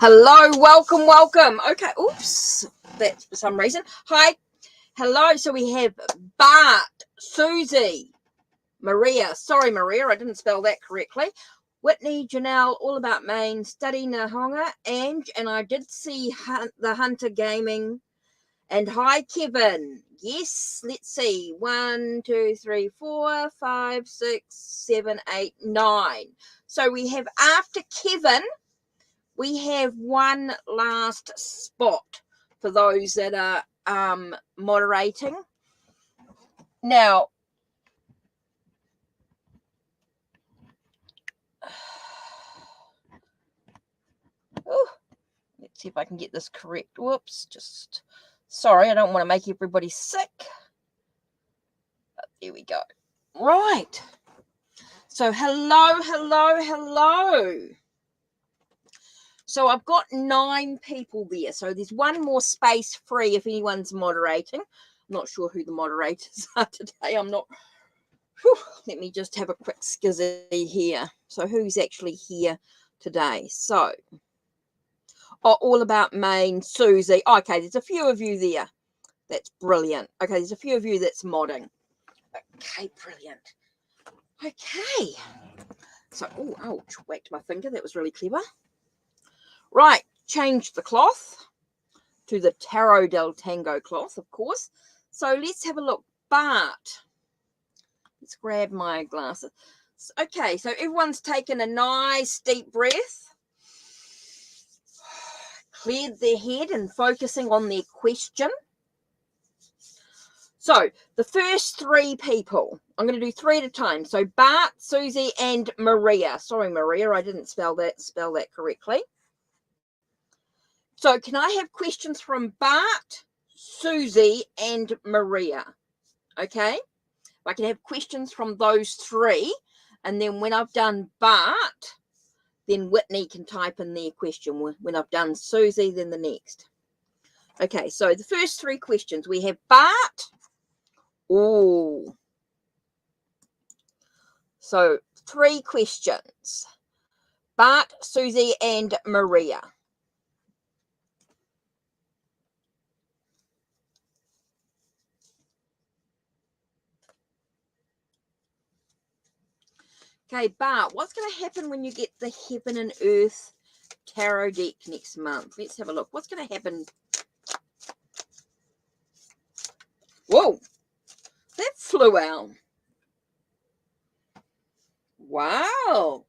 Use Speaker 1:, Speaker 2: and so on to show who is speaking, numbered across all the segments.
Speaker 1: Hello, welcome. Okay, oops, that's for some reason. Hi, hello. So we have Bart, Susie, Maria. Sorry, Maria, I didn't spell that correctly. Whitney, Janelle, All About Maine, Study Nahonga, and I did see the Hunter Gaming. And hi, Kevin. Yes, let's see. 1, 2, 3, 4, 5, 6, 7, 8, 9. So we have after Kevin, we have one last spot for those that are moderating. Now, let's see if I can get this correct. Whoops, just sorry, I don't want to make everybody sick. But there we go. Right. So hello. So I've got 9 people there. So there's one more space free if anyone's moderating. I'm not sure who the moderators are today. I'm not. Whew, let me just have a quick skizzy here. So who's actually here today? So, All About Maine, Susie. Okay, there's a few of you there. That's brilliant. Okay, there's a few of you that's modding. Okay, brilliant. Okay. So, oh, ouch, whacked my finger. That was really clever. Right, change the cloth to the Tarot del Tango cloth, of course. So let's have a look. Bart. Let's grab my glasses. Okay, so everyone's taken a nice deep breath, cleared their head and focusing on their question. So the first 3 people, I'm going to do 3 at a time. So Bart, Susie, and Maria. Sorry, Maria, I didn't spell that correctly. So can I have questions from Bart, Susie, and Maria? Okay. I can have questions from those 3. And then when I've done Bart, then Whitney can type in their question. When I've done Susie, then the next. Okay, so the first 3 questions. We have Bart. Oh. So 3 questions. Bart, Susie, and Maria. Okay, Bart, what's going to happen when you get the Heaven and Earth tarot deck next month? Let's have a look. What's going to happen? Whoa, that flew out. Wow,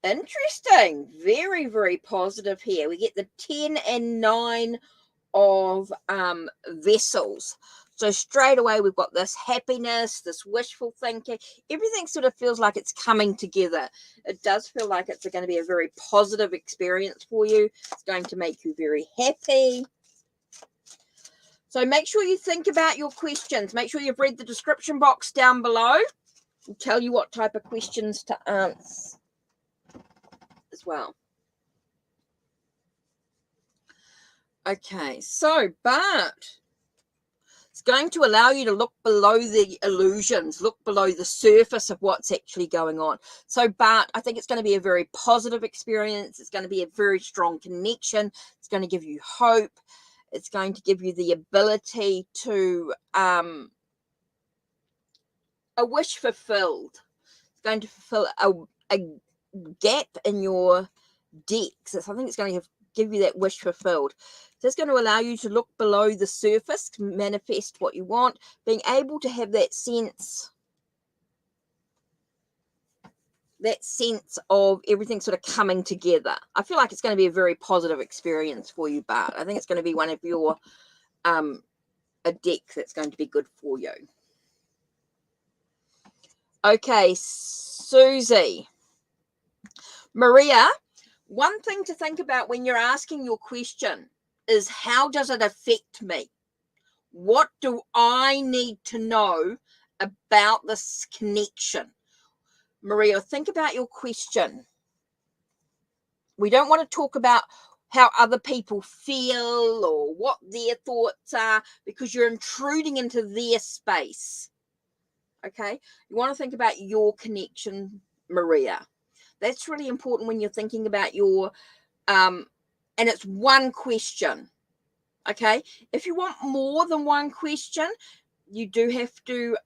Speaker 1: interesting. Very, very positive here. We get the 10 and 9 of vessels. So straight away, we've got this happiness, this wishful thinking. Everything sort of feels like it's coming together. It does feel like it's going to be a very positive experience for you. It's going to make you very happy. So make sure you think about your questions. Make sure you've read the description box down below. It'll tell you what type of questions to answer as well. Okay, so Bart, it's going to allow you to look below the illusions, look below the surface of what's actually going on. So Bart, I think it's going to be a very positive experience. It's going to be a very strong connection. It's going to give you hope. It's going to give you the ability to a wish fulfilled. It's going to fulfill a gap in your decks. I think it's going to give you that wish fulfilled. So it's going to allow you to look below the surface, to manifest what you want, being able to have that sense of everything sort of coming together. I feel like it's going to be a very positive experience for you, Bart. I think it's going to be one of your a deck that's going to be good for you. Okay, Susie. Maria, one thing to think about when you're asking your question is, how does it affect me? What do I need to know about this connection? Maria, think about your question. We don't want to talk about how other people feel or what their thoughts are, because you're intruding into their space. Okay? You want to think about your connection, Maria. That's really important when you're thinking about your and and it's one question. Okay, if you want more than one question, you do have to,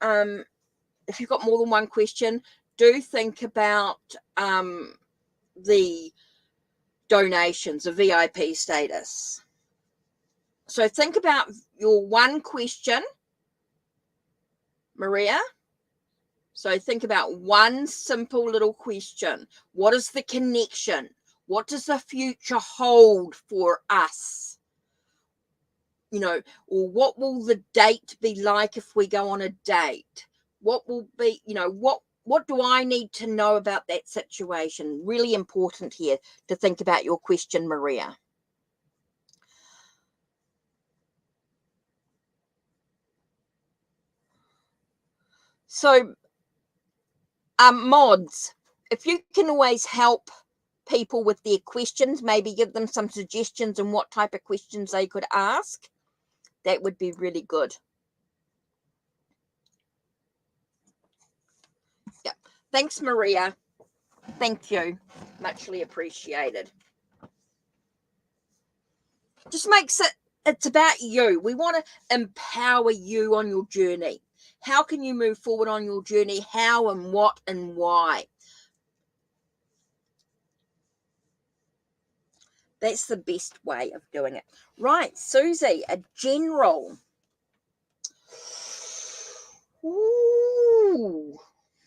Speaker 1: if you've got more than one question, do think about the donations, the VIP status. So think about your one question, Maria. So think about one simple little question. What is the connection? What does the future hold for us? You know, or what will the date be like if we go on a date? What will be, you know, what do I need to know about that situation? Really important here to think about your question, Maria. So, mods, if you can always help people with their questions, maybe give them some suggestions on what type of questions they could ask, that would be really good. Yeah. Thanks, Maria. Thank you. Muchly appreciated. Just makes it's about you. We want to empower you on your journey. How can you move forward on your journey? How and what and why? That's the best way of doing it. Right, Susie, a general. Ooh,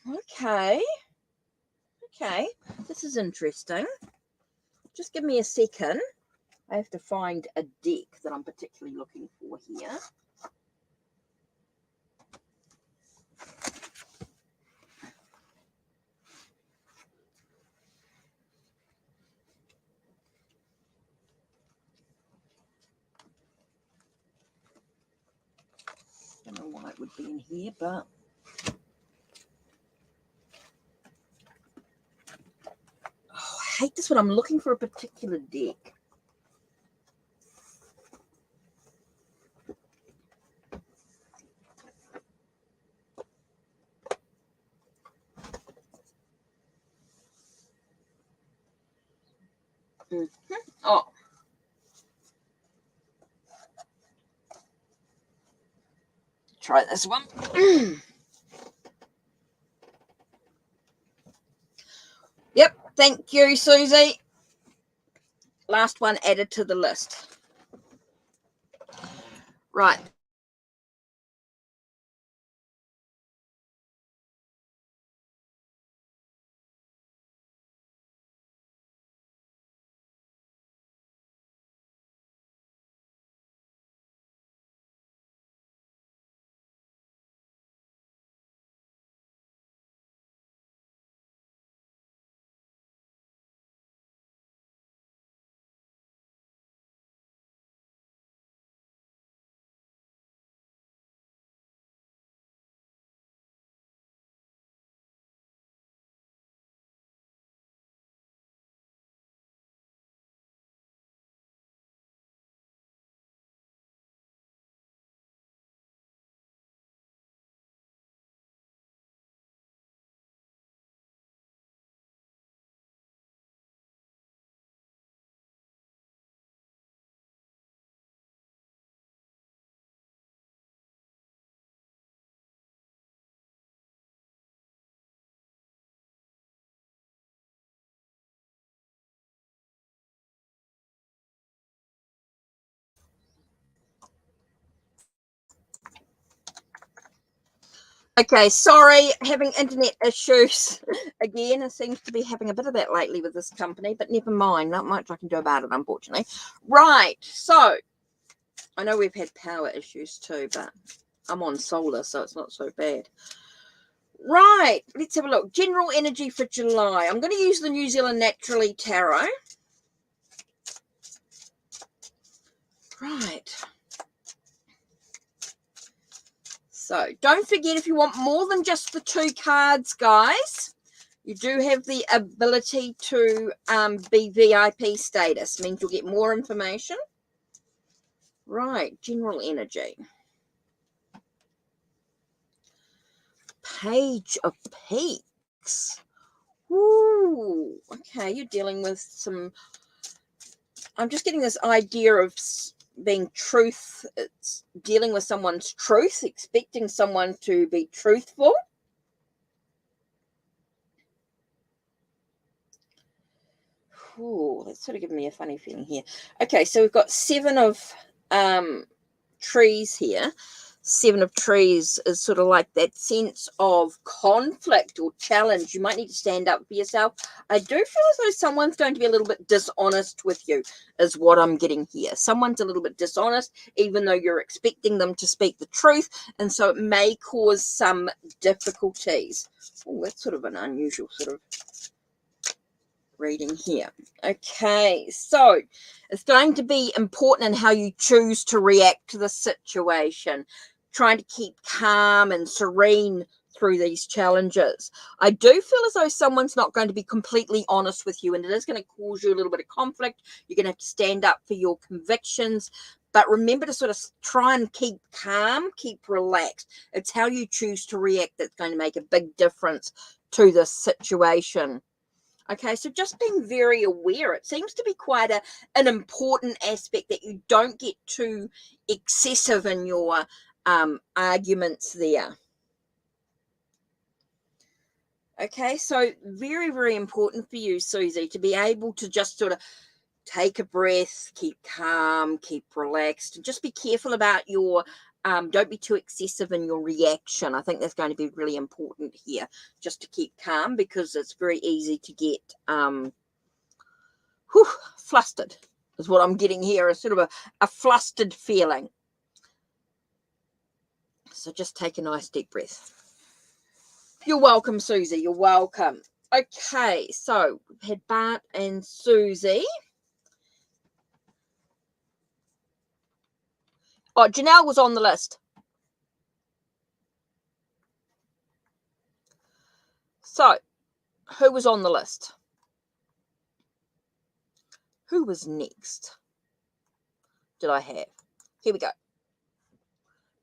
Speaker 1: okay. Okay, this is interesting. Just give me a second. I have to find a deck that I'm particularly looking for here. I don't know why it would be in here, but I hate this when I'm looking for a particular deck. Oh. Try this one. Yep, thank you, Susie. Last one added to the list. Right. Okay, sorry, having internet issues again. It seems to be having a bit of that lately with this company, but never mind. Not much I can do about it, unfortunately. Right, so I know we've had power issues too, but I'm on solar, so it's not so bad. Right, let's have a look. General energy for July. I'm going to use the New Zealand Naturally Tarot. Right. So don't forget, if you want more than just the 2 cards, guys, you do have the ability to be VIP status. Means you'll get more information. Right, general energy. Page of Peaks. Ooh, okay, you're dealing with some I'm just getting this idea of being truth. It's dealing with someone's truth, expecting someone to be truthful. Ooh, that's sort of giving me a funny feeling here. Okay, so we've got 7 of trees here. 7 of trees is sort of like that sense of conflict or challenge. You might need to stand up for yourself. I do feel as though someone's going to be a little bit dishonest with you, is what I'm getting here. Someone's a little bit dishonest, even though you're expecting them to speak the truth, and so it may cause some difficulties. Oh, that's sort of an unusual sort of reading here. Okay, so it's going to be important in how you choose to react to the situation, trying to keep calm and serene through these challenges. I do feel as though someone's not going to be completely honest with you, and it is going to cause you a little bit of conflict. You're going to have to stand up for your convictions, but remember to sort of try and keep calm, keep relaxed. It's how you choose to react that's going to make a big difference to this situation. Okay, so just being very aware. It seems to be quite an important aspect that you don't get too excessive in your arguments there. Okay, so very, very important for you, Susie, to be able to just sort of take a breath, keep calm, keep relaxed, and just be careful about your don't be too excessive in your reaction. I think that's going to be really important here, just to keep calm, because it's very easy to get flustered, is what I'm getting here, a sort of a flustered feeling. So just take a nice deep breath. You're welcome, Susie. You're welcome. Okay, so we've had Bart and Susie. Oh, Janelle was on the list. So, who was on the list? Who was next? Did I have? Here we go.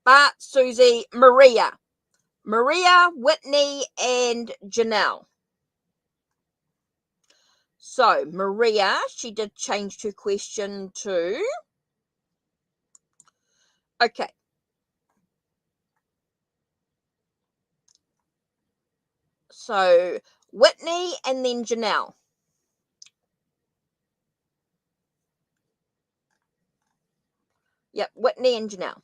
Speaker 1: Bart, Susie, Maria, Whitney, and Janelle. So, Maria, she did change her question to... Okay. So, Whitney and then Janelle. Yep, Whitney and Janelle.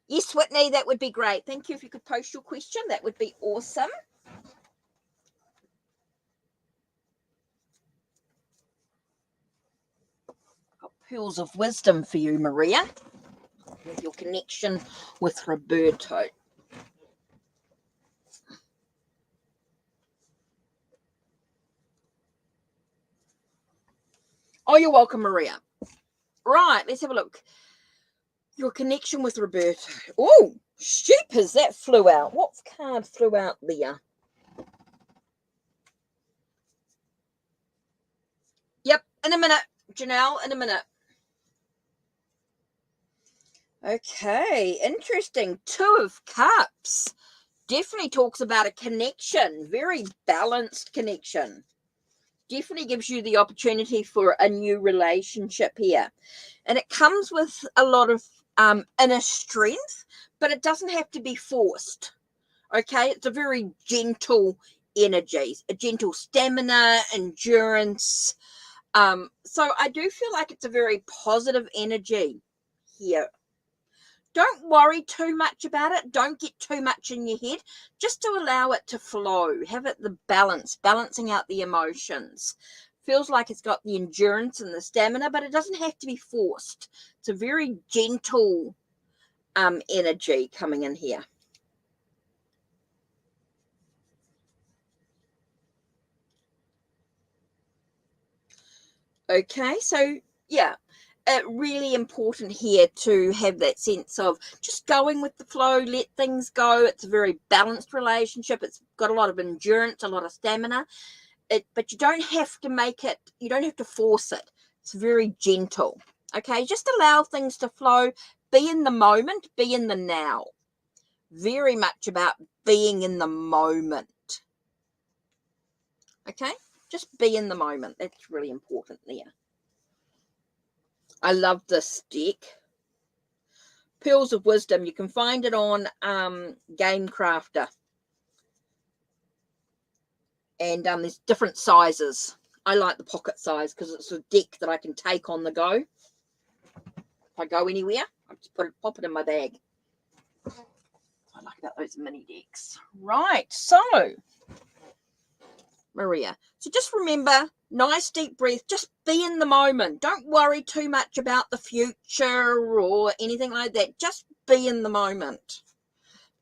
Speaker 1: Yes, Whitney, that would be great. Thank you. If you could post your question, that would be awesome. Got pearls of wisdom for you, Maria, with your connection with Roberto. Oh, you're welcome, Maria. Right, let's have a look. Your connection with Roberto. Oh, sheepers, that flew out. What card flew out there? Yep, in a minute, Janelle, in a minute. Okay, interesting. 2 of Cups. Definitely talks about a connection, very balanced connection. Definitely gives you the opportunity for a new relationship here. And it comes with a lot of inner strength, but it doesn't have to be forced. Okay, it's a very gentle energy, a gentle stamina, endurance. So I do feel like it's a very positive energy here. Don't worry too much about it. Don't get too much in your head. Just to allow it to flow. Have it the balancing out the emotions. Feels like it's got the endurance and the stamina, but it doesn't have to be forced. It's a very gentle energy coming in here. Okay, so yeah, really important here to have that sense of just going with the flow, let things go. It's a very balanced relationship. It's got a lot of endurance, a lot of stamina. But you don't have to make it, you don't have to force it. It's very gentle. Okay, just allow things to flow. Be in the moment, be in the now. Very much about being in the moment. Okay, just be in the moment. That's really important there. I love this deck. Pearls of Wisdom. You can find it on Game Crafter. And there's different sizes. I like the pocket size because it's a deck that I can take on the go. If I go anywhere, I just pop it in my bag. I like about those mini decks. Right, so Maria. So just remember, nice deep breath. Just be in the moment. Don't worry too much about the future or anything like that. Just be in the moment.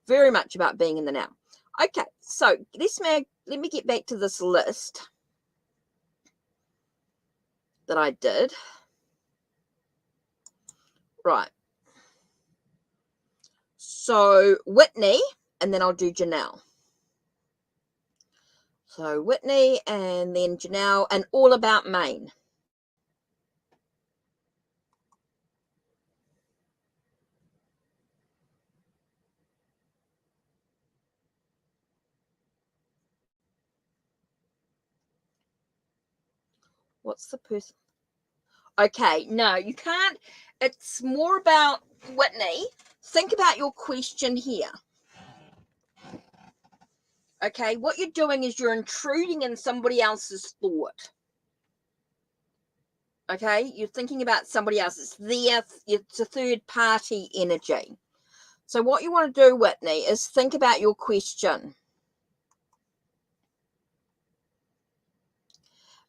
Speaker 1: Very much about being in the now. Okay, so let me get back to this list that I did. Right. So Whitney, and then I'll do Janelle. So Whitney and then Janelle, and All About Maine. What's the person? Okay, no, you can't. It's more about Whitney. Think about your question here. Okay, what you're doing is you're intruding in somebody else's thought. Okay, you're thinking about somebody else. It's a third party energy. So what you want to do, Whitney, is think about your question.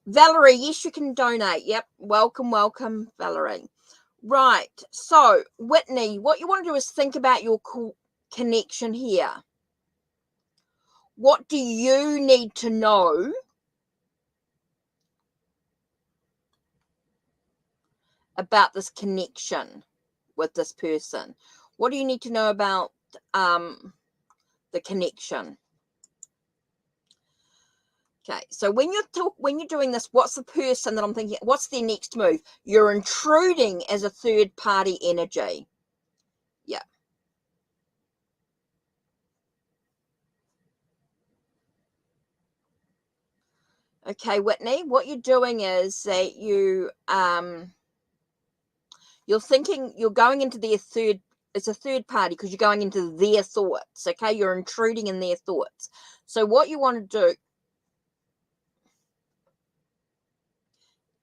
Speaker 1: Valerie, yes, you can donate. Yep, welcome, Valerie. Right, so Whitney, what you want to do is think about your connection here. What do you need to know about this connection with this person? What do you need to know about the connection? Okay, so when you're doing this, what's the person that I'm thinking? What's their next move? You're intruding as a third party energy. Yeah. Okay, Whitney, what you're doing is that you're thinking, you're going into it's a third party because you're going into their thoughts. Okay, you're intruding in their thoughts. So what you want to do,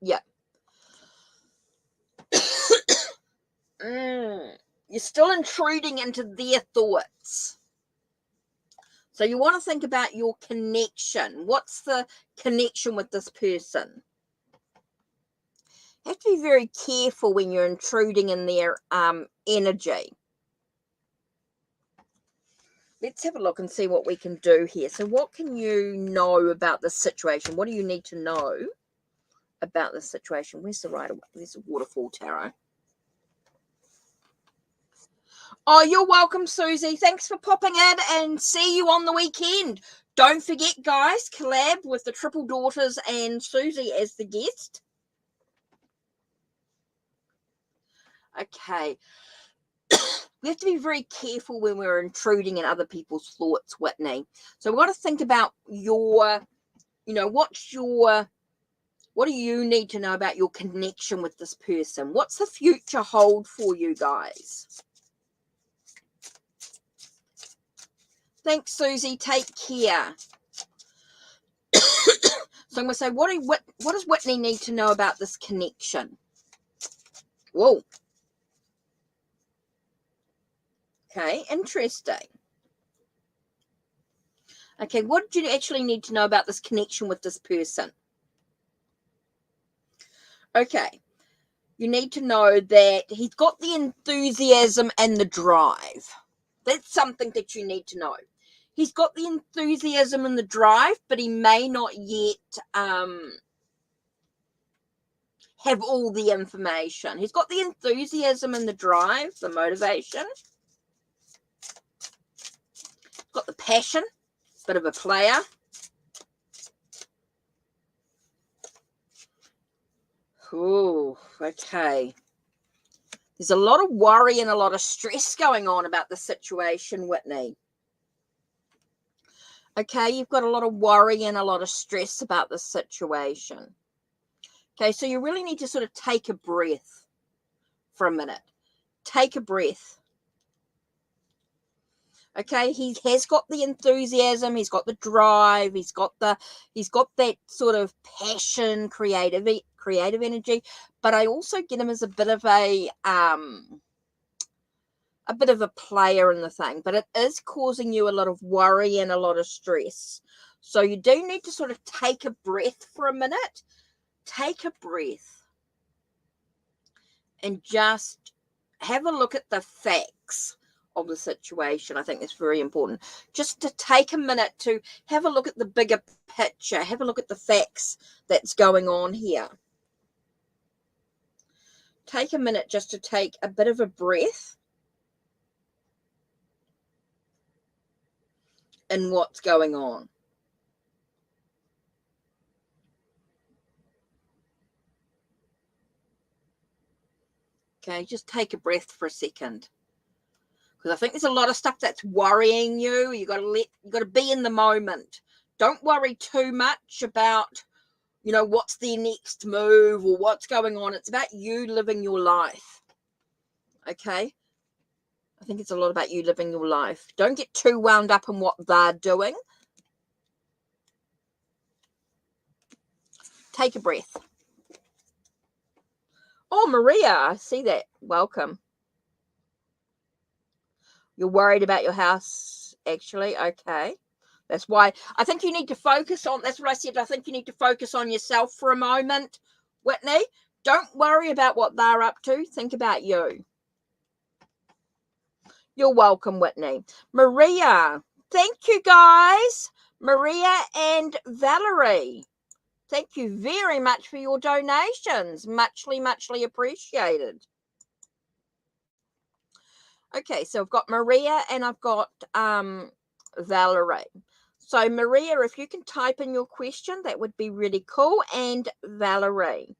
Speaker 1: yeah. You're still intruding into their thoughts. So you want to think about your connection. What's the connection with this person? You have to be very careful when you're intruding in their energy. Let's have a look and see what we can do here. So what can you know about this situation? What do you need to know about this situation? Where's the Waterfall Tarot? Oh, you're welcome, Susie. Thanks for popping in, and see you on the weekend. Don't forget, guys, collab with the Triple Daughters and Susie as the guest. Okay. We have to be very careful when we're intruding in other people's thoughts, Whitney. So we've got to think about what do you need to know about your connection with this person? What's the future hold for you guys? Thanks, Susie. Take care. So I'm going to say, what does Whitney need to know about this connection? Whoa. Okay, interesting. Okay, what do you actually need to know about this connection with this person? Okay, you need to know that he's got the enthusiasm and the drive. That's something that you need to know. He's got the enthusiasm and the drive, but he may not yet have all the information. He's got the enthusiasm and the drive, the motivation. He's got the passion, bit of a player. Ooh, okay. There's a lot of worry and a lot of stress going on about the situation, Whitney. Okay, you've got a lot of worry and a lot of stress about this situation. Okay, so you really need to sort of take a breath for a minute. Take a breath. Okay, he has got the enthusiasm, he's got the drive, he's got that sort of passion, creative energy, but I also get him as a bit of a player in the thing, but it is causing you a lot of worry and a lot of stress. So you do need to sort of take a breath for a minute. Take a breath and just have a look at the facts of the situation. I think that's very important. Just to take a minute to have a look at the bigger picture, have a look at the facts that's going on here. Take a minute just to take a bit of a breath in what's going on. Okay, just take a breath for a second. Because I think there's a lot of stuff that's worrying you. You got to be in the moment. Don't worry too much about, what's the next move or what's going on. It's about you living your life. Okay? I think it's a lot about you living your life. Don't get too wound up in what they're doing. Take a breath. Oh, Maria, I see that. Welcome. You're worried about your house, actually. Okay. That's why I think you need to focus on, that's what I said. I think you need to focus on yourself for a moment, Whitney. Don't worry about what they're up to. Think about you. You're welcome, Whitney. Maria, thank you, guys. Maria and Valerie, thank you very much for your donations. Muchly, muchly appreciated. Okay, so I've got Maria and I've got Valerie. So Maria, if you can type in your question, that would be really cool. And Valerie.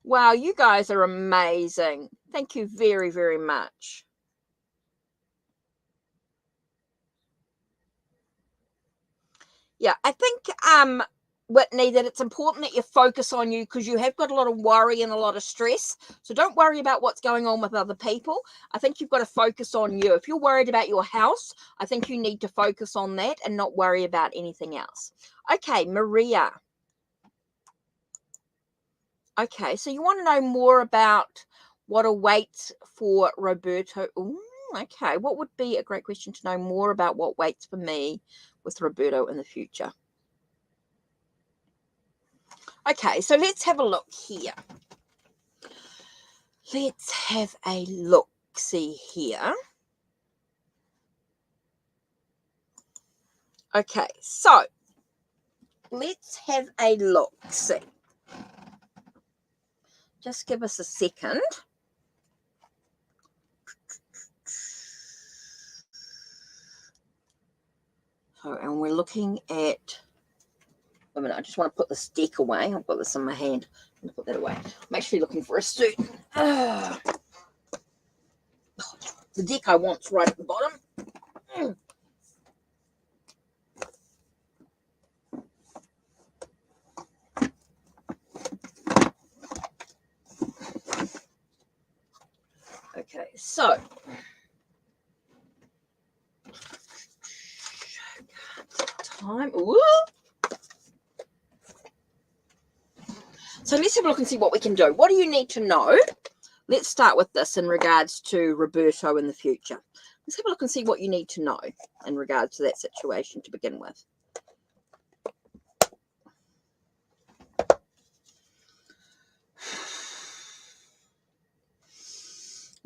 Speaker 1: Wow, you guys are amazing. Thank you very, very much. Yeah, I think Whitney, that it's important that you focus on you because you have got a lot of worry and a lot of stress. So don't worry about what's going on with other people. I think you've got to focus on you. If you're worried about your house, I think you need to focus on that and not worry about anything else. Okay, Maria. Okay, so you want to know more about what awaits for Roberto. Ooh, okay, what would be a great question to know more about what waits for me with Roberto in the future? Okay, so let's have a look here. Let's have a look-see here. Okay, so let's have a look-see. Just give us a second. So, and we're looking at, a minute, I just want to put this deck away. I've got this in my hand. I'm going to put that away. I'm actually looking for a certain, the deck I want's right at the bottom. Okay, so time. Ooh. So let's have a look and see what we can do. What do you need to know? Let's start with this in regards to Roberto in the future. Let's have a look and see what you need to know in regards to that situation to begin with.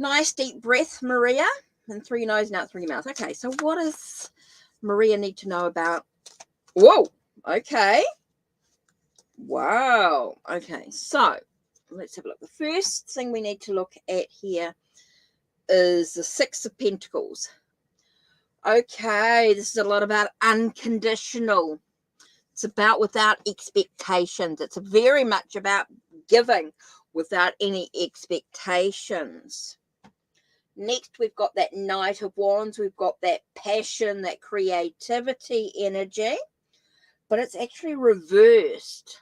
Speaker 1: Nice deep breath, Maria. And through your nose and out through your mouth. Okay, so what does Maria need to know about? Whoa, okay. Wow. Okay, so let's have a look. The first thing we need to look at here is the Six of Pentacles. Okay, this is a lot about unconditional. It's about without expectations. It's very much about giving without any expectations. Next, we've got that Knight of Wands. We've got that passion, that creativity energy, but it's actually reversed,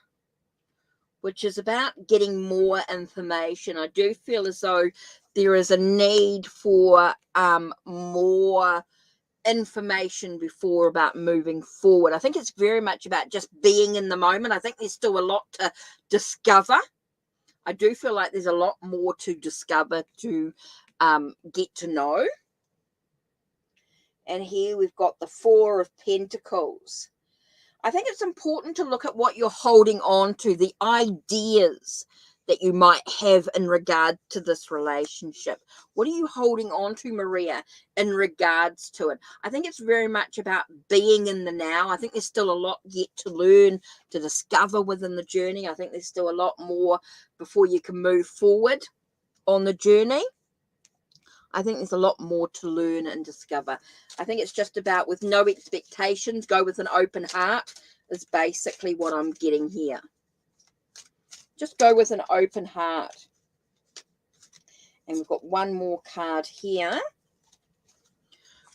Speaker 1: which is about getting more information. I do feel as though there is a need for more information before about moving forward. I think it's very much about just being in the moment. I think there's still a lot to discover. I do feel like there's a lot more to discover, to get to know. And here we've got the Four of Pentacles. I think it's important to look at what you're holding on to, the ideas that you might have in regard to this relationship. What are you holding on to, Maria, in regards to it? I think it's very much about being in the now. I think there's still a lot yet to learn, to discover within the journey. I think there's still a lot more before you can move forward on the journey. I think there's a lot more to learn and discover. I think it's just about, with no expectations, go with an open heart, is basically what I'm getting here. Just go with an open heart. And we've got one more card here,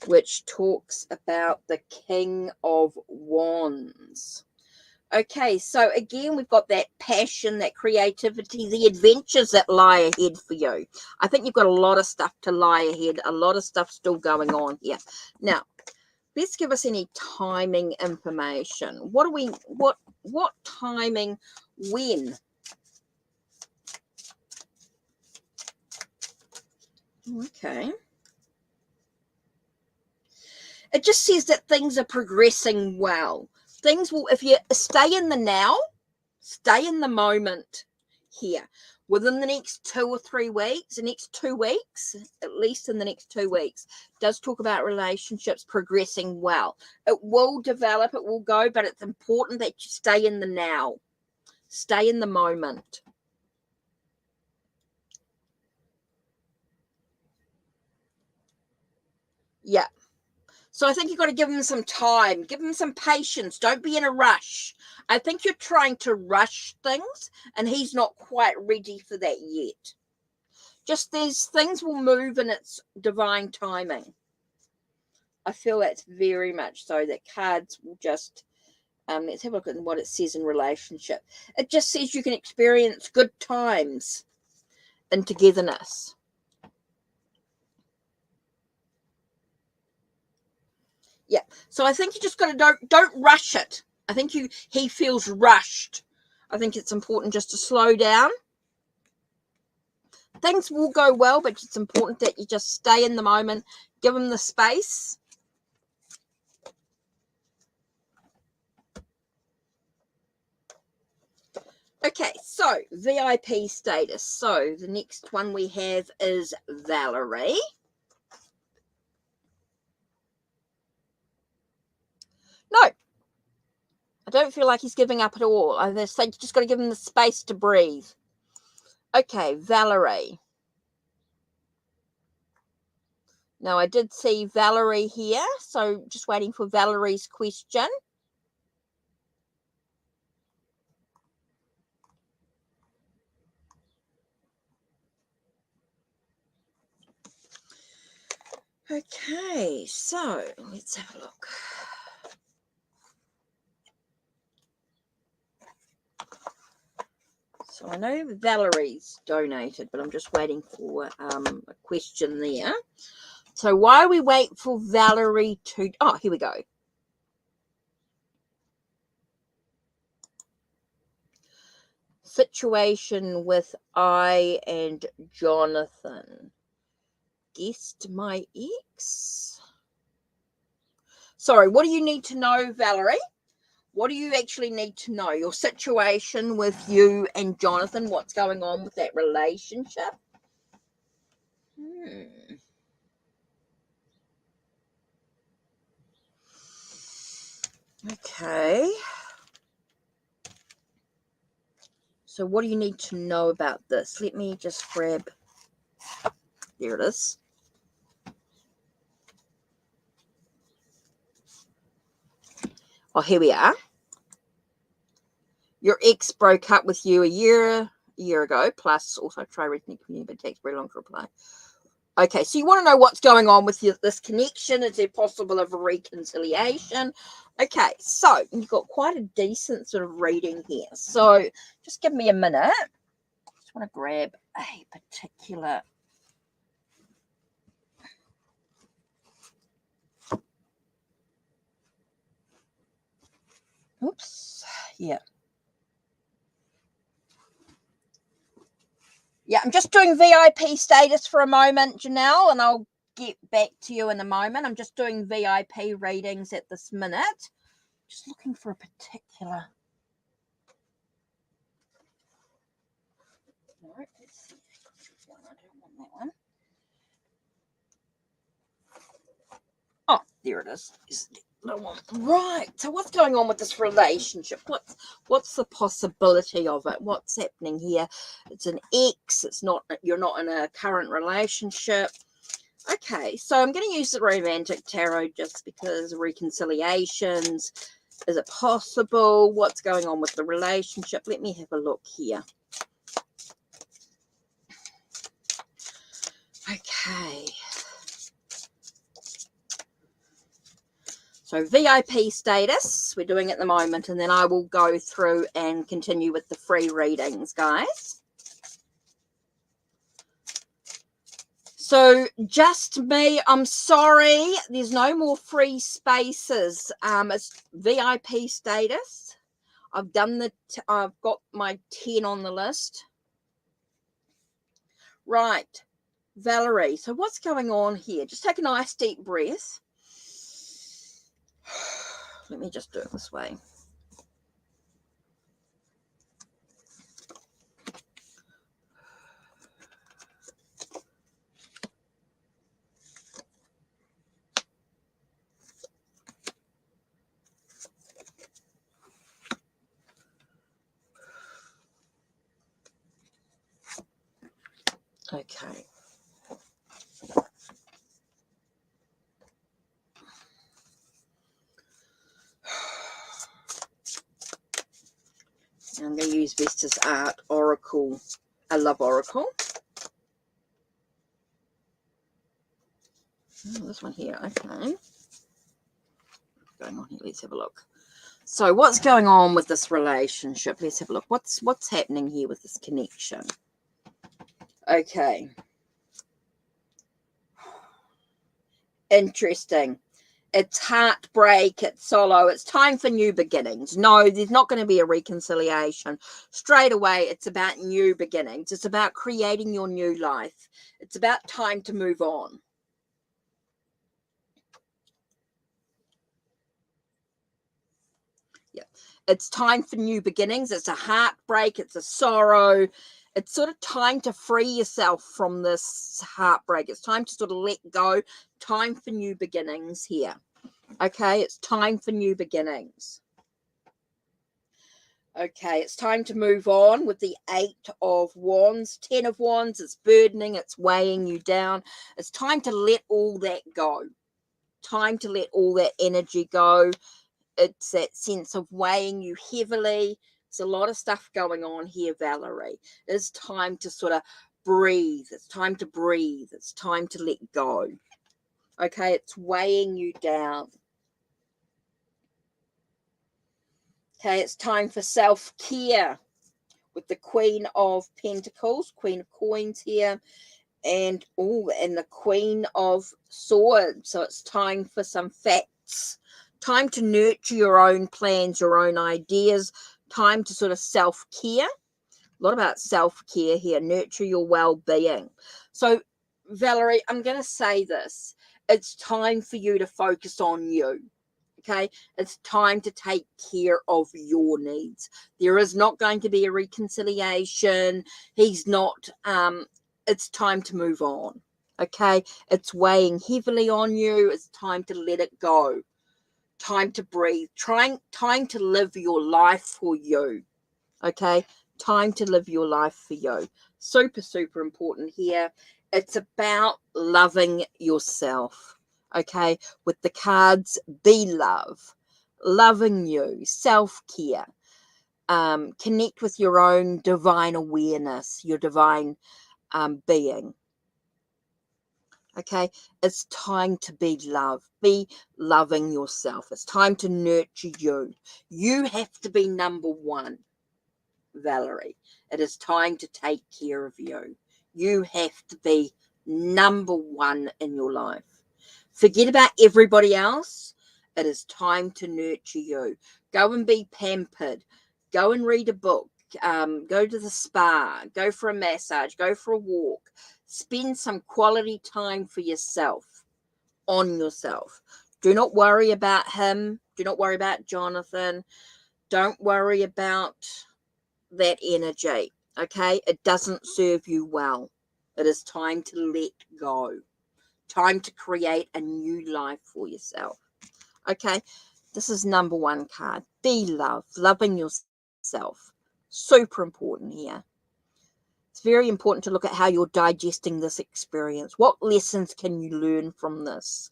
Speaker 1: which talks about the King of Wands. Okay, so again, we've got that passion, that creativity, the adventures that lie ahead for you. I think you've got a lot of stuff to lie ahead, a lot of stuff still going on here. Now, let's give us any timing information. What timing, when? Okay. It just says that things are progressing well. Things will, if you stay in the now, stay in the moment here, within the next 2 or 3 weeks, the next 2 weeks, at least in the next 2 weeks, does talk about relationships progressing well. It will develop, it will go, but it's important that you stay in the now. Stay in the moment. Yeah. So I think you've got to give them some time, give them some patience. Don't be in a rush. I think you're trying to rush things, and he's not quite ready for that yet. Just these things will move in its divine timing. I feel that's very much so, that cards will just, let's have a look at what it says in relationship. It just says you can experience good times and togetherness. Yeah, so I think you just got to don't rush it. I think he feels rushed. I think it's important just to slow down. Things will go well, but it's important that you just stay in the moment, give him the space. Okay, so VIP status. So the next one we have is Valerie. No, I don't feel like he's giving up at all. I just think you just got to give him the space to breathe. Okay, Valerie. Now, I did see Valerie here, so just waiting for Valerie's question. Okay, so let's have a look. So I know Valerie's donated, but I'm just waiting for a question there. So while we wait for Valerie to... Oh, here we go. Situation with I and Jonathan. Guessed my ex? Sorry, what do you need to know, Valerie? What do you actually need to know? Your situation with you and Jonathan, what's going on with that relationship? Okay. So what do you need to know about this? Let me just grab... There it is. Oh, here we are. Your ex broke up with you a year ago, plus also try reconnect with you, but it takes very long to reply. Okay, so you want to know what's going on with this connection. Is there possible of a reconciliation? Okay, so you've got quite a decent sort of reading here. So just give me a minute. Just want to grab a particular... Oops. Yeah. Yeah, I'm just doing VIP status for a moment, Janelle, and I'll get back to you in a moment. I'm just doing VIP readings at this minute. Just looking for a particular... No, let's see. I don't want that one. Oh, there it is. Right. So what's going on with this relationship? What's the possibility of it? What's happening here? It's an ex. It's not. You're not in a current relationship. Okay. So I'm going to use the romantic tarot just because reconciliations. Is it possible? What's going on with the relationship? Let me have a look here. Okay. So VIP status, we're doing at the moment, and then I will go through and continue with the free readings, guys. So just me, I'm sorry, there's no more free spaces. It's VIP status. I've got my 10 on the list. Right, Valerie, so what's going on here? Just take a nice deep breath. Let me just do it this way. Okay. I'm going to use Vesta's Art Oracle. I love Oracle. Oh, this one here. Okay. What's going on here? Let's have a look. So what's going on with this relationship? Let's have a look. What's happening here with this connection? Okay. Interesting. It's heartbreak, it's sorrow, it's time for new beginnings. No, there's not going to be a reconciliation. Straight away, it's about new beginnings. It's about creating your new life. It's about time to move on. Yeah, it's time for new beginnings. It's a heartbreak, it's a sorrow. It's sort of time to free yourself from this heartbreak. It's time to sort of let go. Time for new beginnings here. Okay, it's time for new beginnings. Okay, it's time to move on with the 8 of Wands, 10 of Wands. It's burdening, it's weighing you down. It's time to let all that go. Time to let all that energy go. It's that sense of weighing you heavily. There's a lot of stuff going on here, Valerie. It's time to sort of breathe. It's time to breathe. It's time to let go. Okay, it's weighing you down. Okay, it's time for self-care with the Queen of Pentacles, Queen of Coins here, and the Queen of Swords. So it's time for some facts, time to nurture your own plans, your own ideas, time to sort of self-care. A lot about self-care here, nurture your well-being. So, Valerie, I'm going to say this. It's time for you to focus on you. Okay, it's time to take care of your needs. There is not going to be a reconciliation. He's not, it's time to move on. Okay, it's weighing heavily on you. It's time to let it go. Time to breathe. Time to live your life for you. Okay, time to live your life for you. Super, super important here. It's about loving yourself. Okay, with the cards, be love, loving you, self-care, connect with your own divine awareness, your divine being. Okay, it's time to be loved. Be loving yourself. It's time to nurture you. You have to be number one, Valerie. It is time to take care of you. You have to be number one in your life. Forget about everybody else. It is time to nurture you. Go and be pampered. Go and read a book. Go to the spa. Go for a massage. Go for a walk. Spend some quality time for yourself, on yourself. Do not worry about him. Do not worry about Jonathan. Don't worry about that energy. Okay? It doesn't serve you well. It is time to let go. Time to create a new life for yourself. Okay? This is number one card. Be love. Loving yourself. Super important here. It's very important to look at how you're digesting this experience. What lessons can you learn from this?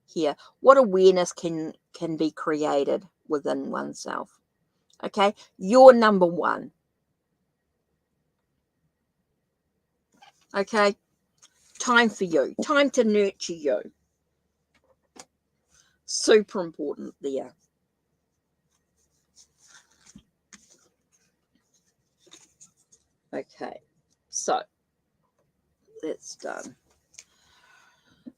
Speaker 1: Here, what awareness can be created within oneself? Okay, you're number one. Okay, time for you. Time to nurture you. Super important there. Okay, so that's done.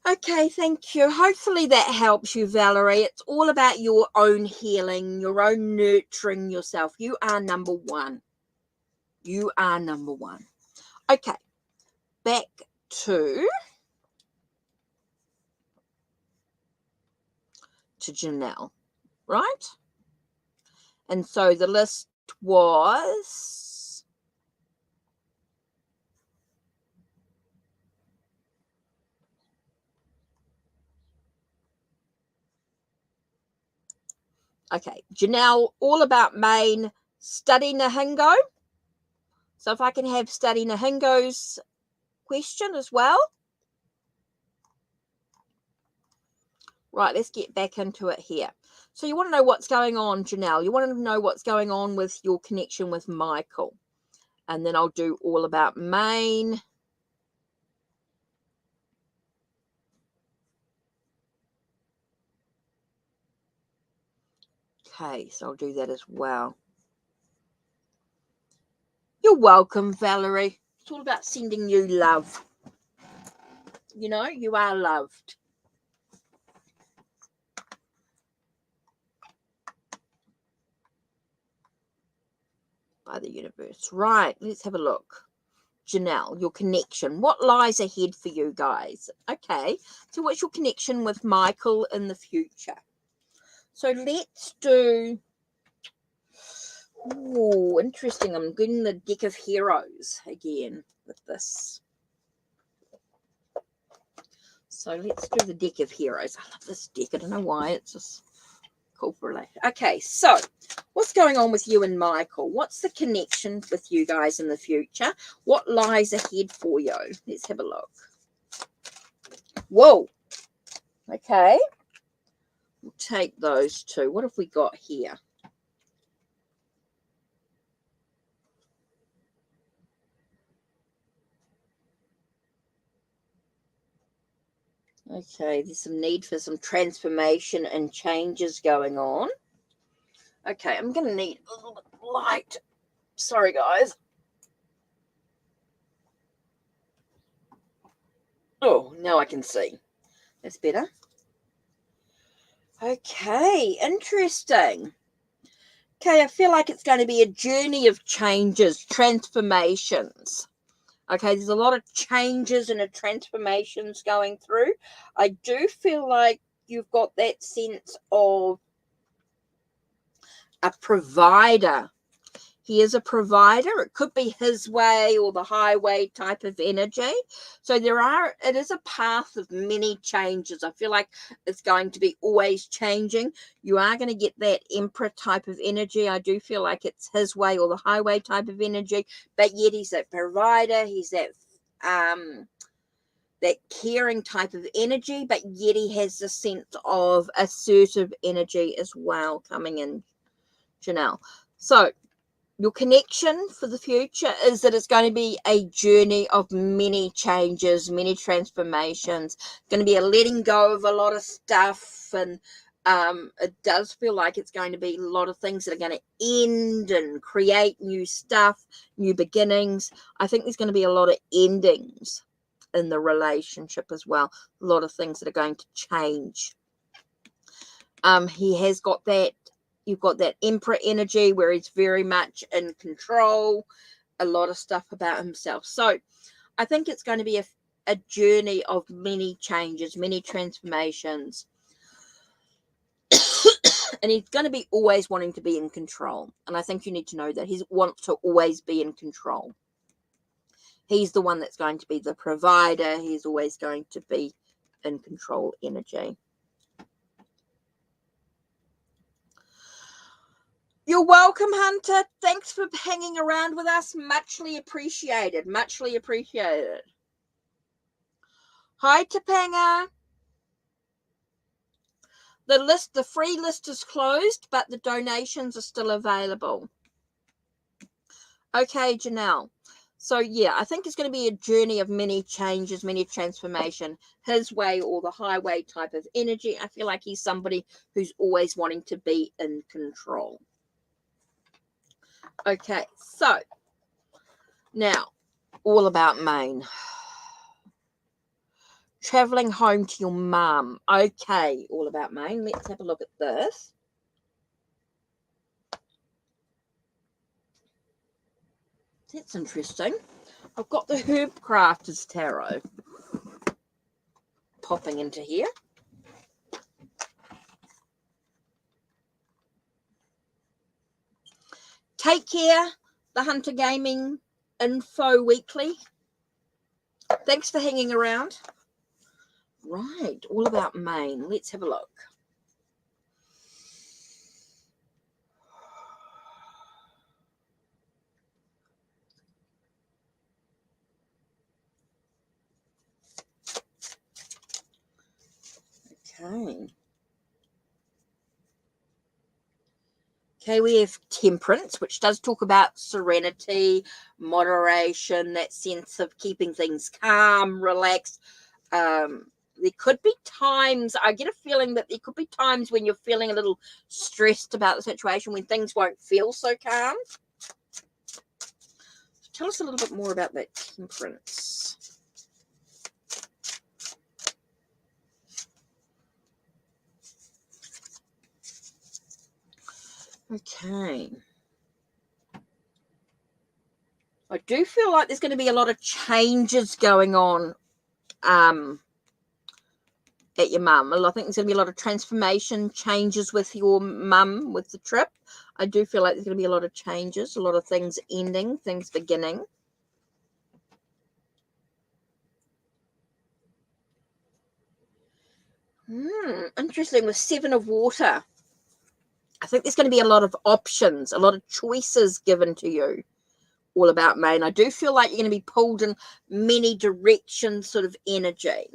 Speaker 1: Okay, thank you. Hopefully that helps you, Valerie. It's all about your own healing, your own nurturing yourself. You are number one. You are number one. Okay, back to Janelle, right? And so the list was... Okay, Janelle, all about Maine, Study Nahingo. So if I can have Study Nahingo's question as well. Right, let's get back into it here. So you want to know what's going on, Janelle. You want to know what's going on with your connection with Michael. And then I'll do all about Maine. Okay, so I'll do that as well. You're welcome, Valerie. It's all about sending you love. You know, you are loved. By the universe. Right, let's have a look. Janelle, your connection. What lies ahead for you guys? Okay, so what's your connection with Michael in the future? So let's do... Oh, interesting. I'm getting the deck of heroes again with this. So let's do the deck of heroes. I love this deck. I don't know why. It's just cool for life. Okay, so what's going on with you and Michael? What's the connection with you guys in the future? What lies ahead for you? Let's have a look. Whoa. Okay. We'll take those two. What have we got here? Okay, there's some need for some transformation and changes going on. Okay, I'm going to need a little bit of light. Sorry, guys. Oh, now I can see. That's better. Okay, interesting. Okay, I feel like it's going to be a journey of changes, transformations. Okay, there's a lot of changes and transformations going through. I do feel like you've got that sense of a provider. He is a provider. It could be his way or the highway type of energy. So it is a path of many changes. I feel like it's going to be always changing. You are going to get that emperor type of energy. I do feel like it's his way or the highway type of energy, but yet he's that provider. He's that caring type of energy, but yet he has the sense of assertive energy as well coming in, Janelle. So Your connection for the future is that it's going to be a journey of many changes, many transformations. It's going to be a letting go of a lot of stuff, and it does feel like it's going to be a lot of things that are going to end and create new stuff, new beginnings. I think there's going to be a lot of endings in the relationship as well. A lot of things that are going to change. He has got that. You've got that Emperor energy where he's very much in control, a lot of stuff about himself. So I think it's going to be a journey of many changes, many transformations. And he's going to be always wanting to be in control. And I think you need to know that he wants to always be in control. He's the one that's going to be the provider. He's always going to be in control energy. You're welcome, Hunter. Thanks for hanging around with us. Muchly appreciated. Muchly appreciated. Hi, Topanga. The free list is closed, but the donations are still available. Okay, Janelle. So, yeah, I think it's going to be a journey of many changes, many transformation. His way or the highway type of energy. I feel like he's somebody who's always wanting to be in control. Okay, so now, all about Maine. Traveling home to your mum. Okay, all about Maine. Let's have a look at this. That's interesting. I've got the Herb Crafters Tarot popping into here. Take care, the Hunter Gaming Info Weekly. Thanks for hanging around. Right, all about Maine. Let's have a look. Okay. Okay, we have Temperance, which does talk about serenity, moderation, that sense of keeping things calm, relaxed. There could be times, I get a feeling that there could be times when you're feeling a little stressed about the situation, when things won't feel so calm. Tell us a little bit more about that Temperance. Okay. I do feel like there's going to be a lot of changes going on at your mum. I think there's going to be a lot of transformation, changes with your mum with the trip. I do feel like there's going to be a lot of changes, a lot of things ending, things beginning. Interesting, with Seven of Water. I think there's going to be a lot of options, a lot of choices given to you. All about Maine. I do feel like you're going to be pulled in many directions, sort of energy.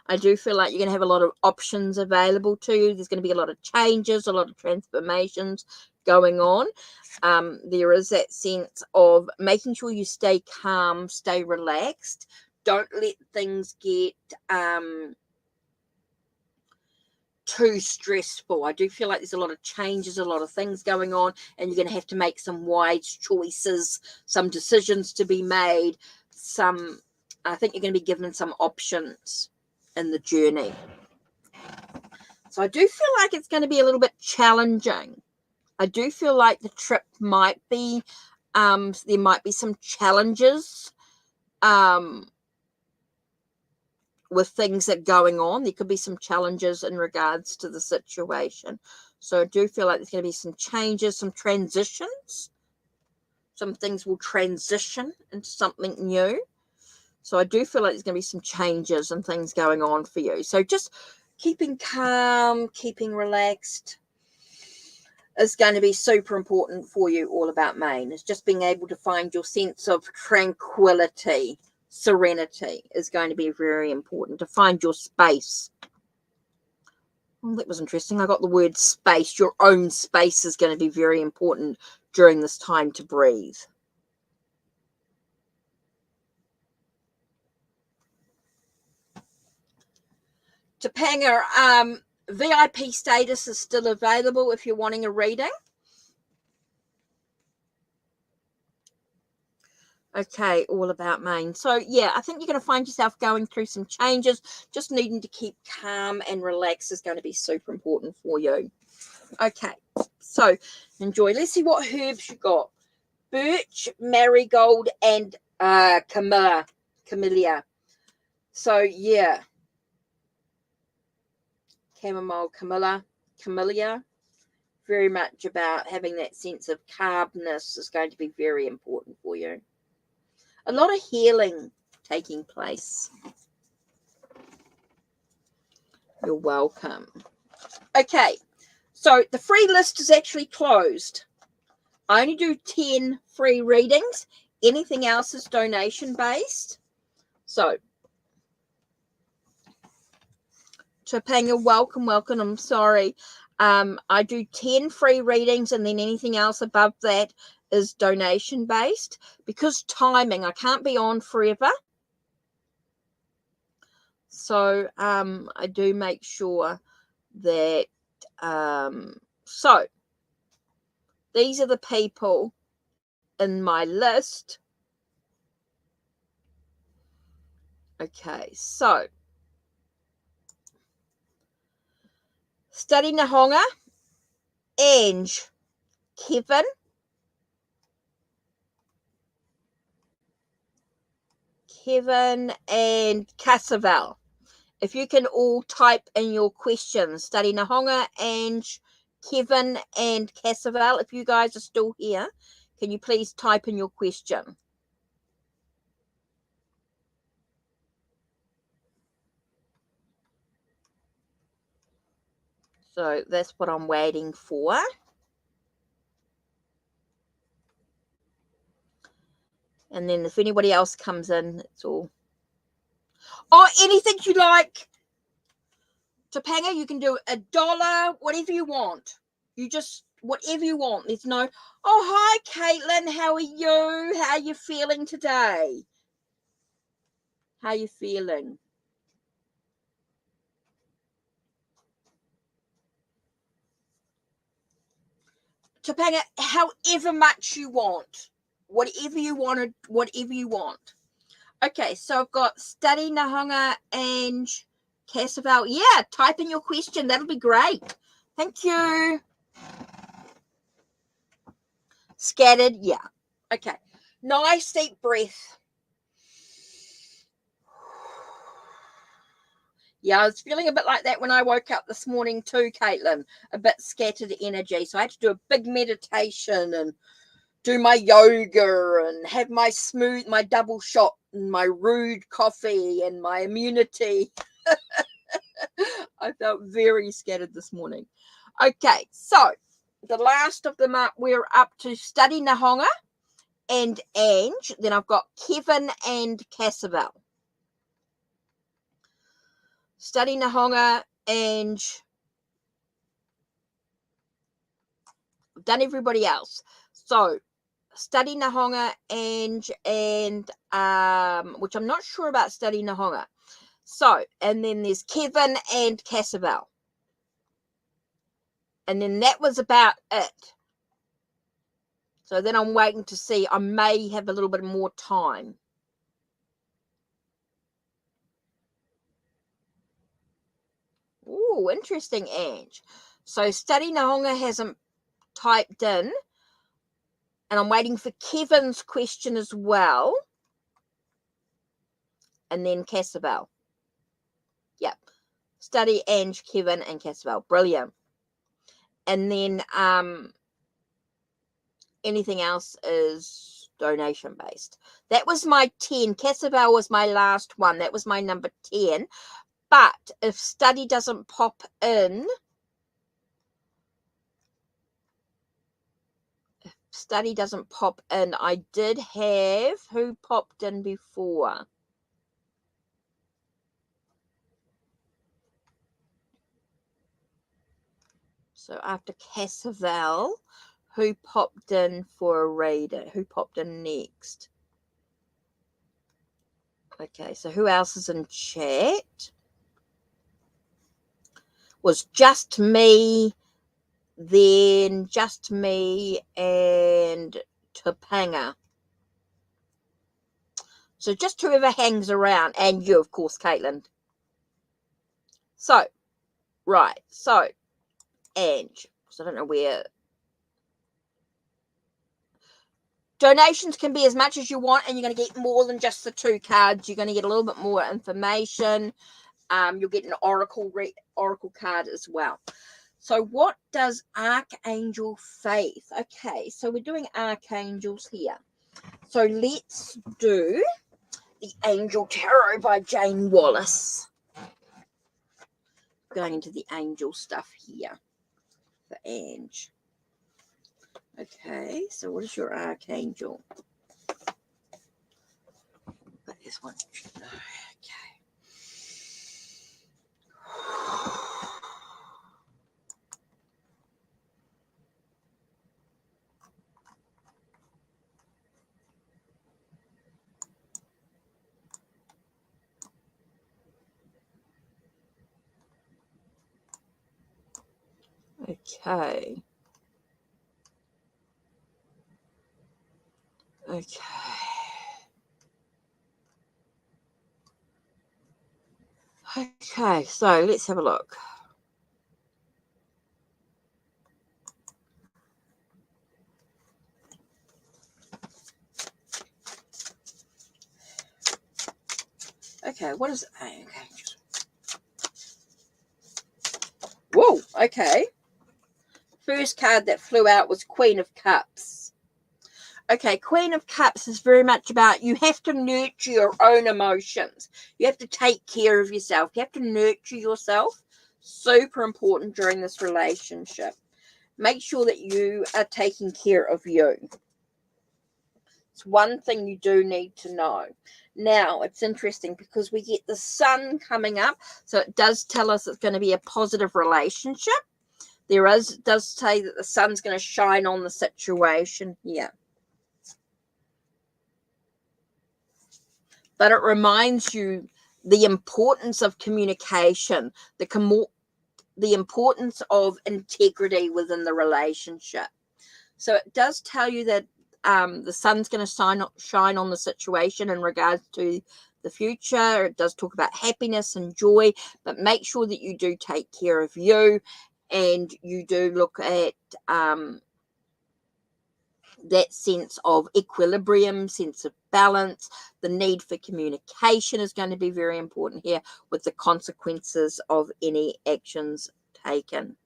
Speaker 1: I do feel like you're going to have a lot of options available to you. There's going to be a lot of changes, a lot of transformations going on. There is that sense of making sure you stay calm, stay relaxed. Don't let things get too stressful. I do feel like there's a lot of changes, a lot of things going on, and you're going to have to make some wise choices, some decisions to be made. I think you're going to be given some options in the journey. So I do feel like it's going to be a little bit challenging. I do feel like the trip might be, there might be some challenges with things that are going on. There could be some challenges in regards to the situation. So I do feel like there's going to be some changes, some transitions. Some things will transition into something new. So I do feel like there's going to be some changes and things going on for you. So just keeping calm, keeping relaxed is going to be super important for you. All about Maine. It's just being able to find your sense of tranquility. Serenity is going to be very important, to find your space. Well, that was interesting. I got the word space. Your own space is going to be very important during this time to breathe. Topanga, VIP status is still available if you're wanting a reading. Okay, all about Maine. So, yeah, I think you're going to find yourself going through some changes. Just needing to keep calm and relax is going to be super important for you. Okay, so enjoy. Let's see what herbs you got. Birch, marigold, and camellia. So, yeah. Chamomile, camellia. Very much about having that sense of calmness is going to be very important for you. A lot of healing taking place. You're welcome. Okay, so the free list is actually closed. I only do 10 free readings. Anything else is donation based. So, Topanga, welcome. I'm sorry. I do 10 free readings, and then anything else above that is donation based. Because timing, I can't be on forever. So I do make sure that, so these are the people in my list. Okay, so Study Nahonga, Ange, Kevin, and Casavel. If you can all type in your questions, Study Nahonga, Ange, Kevin, and Casavel. If you guys are still here, can you please type in your question? So that's what I'm waiting for. And then if anybody else comes in, it's all. Oh, anything you like. Topanga, you can do $1, whatever you want. You just, whatever you want. There's no, oh, hi, Caitlin. How are you? How are you feeling today? How are you feeling? Topanga, however much you want. Whatever you want. Okay, so I've got Study Nahonga and Casavel. Yeah, type in your question. That'll be great. Thank you. Scattered, yeah. Okay. Nice deep breath. Yeah, I was feeling a bit like that when I woke up this morning too, Caitlin. A bit scattered energy. So I had to do a big meditation and do my yoga and have my double shot and my rude coffee and my immunity. I felt very scattered this morning. Okay, so the last of them we're up to Study Nahonga and Ange. Then I've got Kevin and Casavel. Study Nahonga, Ange. I've done everybody else. So Study Nahonga, Ange, and which I'm not sure about Study Nahonga. So, and then there's Kevin and Casavel. And then that was about it. So then I'm waiting to see. I may have a little bit more time. Ooh, interesting, Ange. So Study Nahonga hasn't typed in. And I'm waiting for Kevin's question as well. And then Casavel. Yep. Study, Ange, Kevin, and Casavel. Brilliant. And then anything else is donation based. That was my 10. Casavel was my last one. That was my number 10. But if Study doesn't pop in, I did have, who popped in before? So after Casavel, Who popped in for a reader? Who popped in next? Okay, so who else is in chat? Was just me, then just me and Topanga. So just whoever hangs around, and you, of course, Caitlin. So, right, so, Ange, because I don't know where. Donations can be as much as you want, and you're going to get more than just the 2 cards. You're going to get a little bit more information. You'll get an oracle card as well. So what does Archangel Faith? Okay, so we're doing archangels here. So let's do the Angel Tarot by Jane Wallace. Going into the angel stuff here for Ange. Okay, so what is your archangel? But this one. Okay. Okay. Okay, so let's have a look. Okay, what is it? Okay. Whoa, okay. First card that flew out was Queen of Cups. Okay, Queen of Cups is very much about you have to nurture your own emotions. You have to take care of yourself. You have to nurture yourself. Super important during this relationship. Make sure that you are taking care of you. It's one thing you do need to know. Now, it's interesting because we get the sun coming up. So it does tell us it's going to be a positive relationship. Does say that the sun's going to shine on the situation here. But it reminds you the importance of communication, the importance of integrity within the relationship. So it does tell you that the sun's going to shine on the situation in regards to the future. It does talk about happiness and joy, but make sure that you do take care of you and you do look at that sense of equilibrium, sense of balance. The need for communication is going to be very important here with the consequences of any actions taken.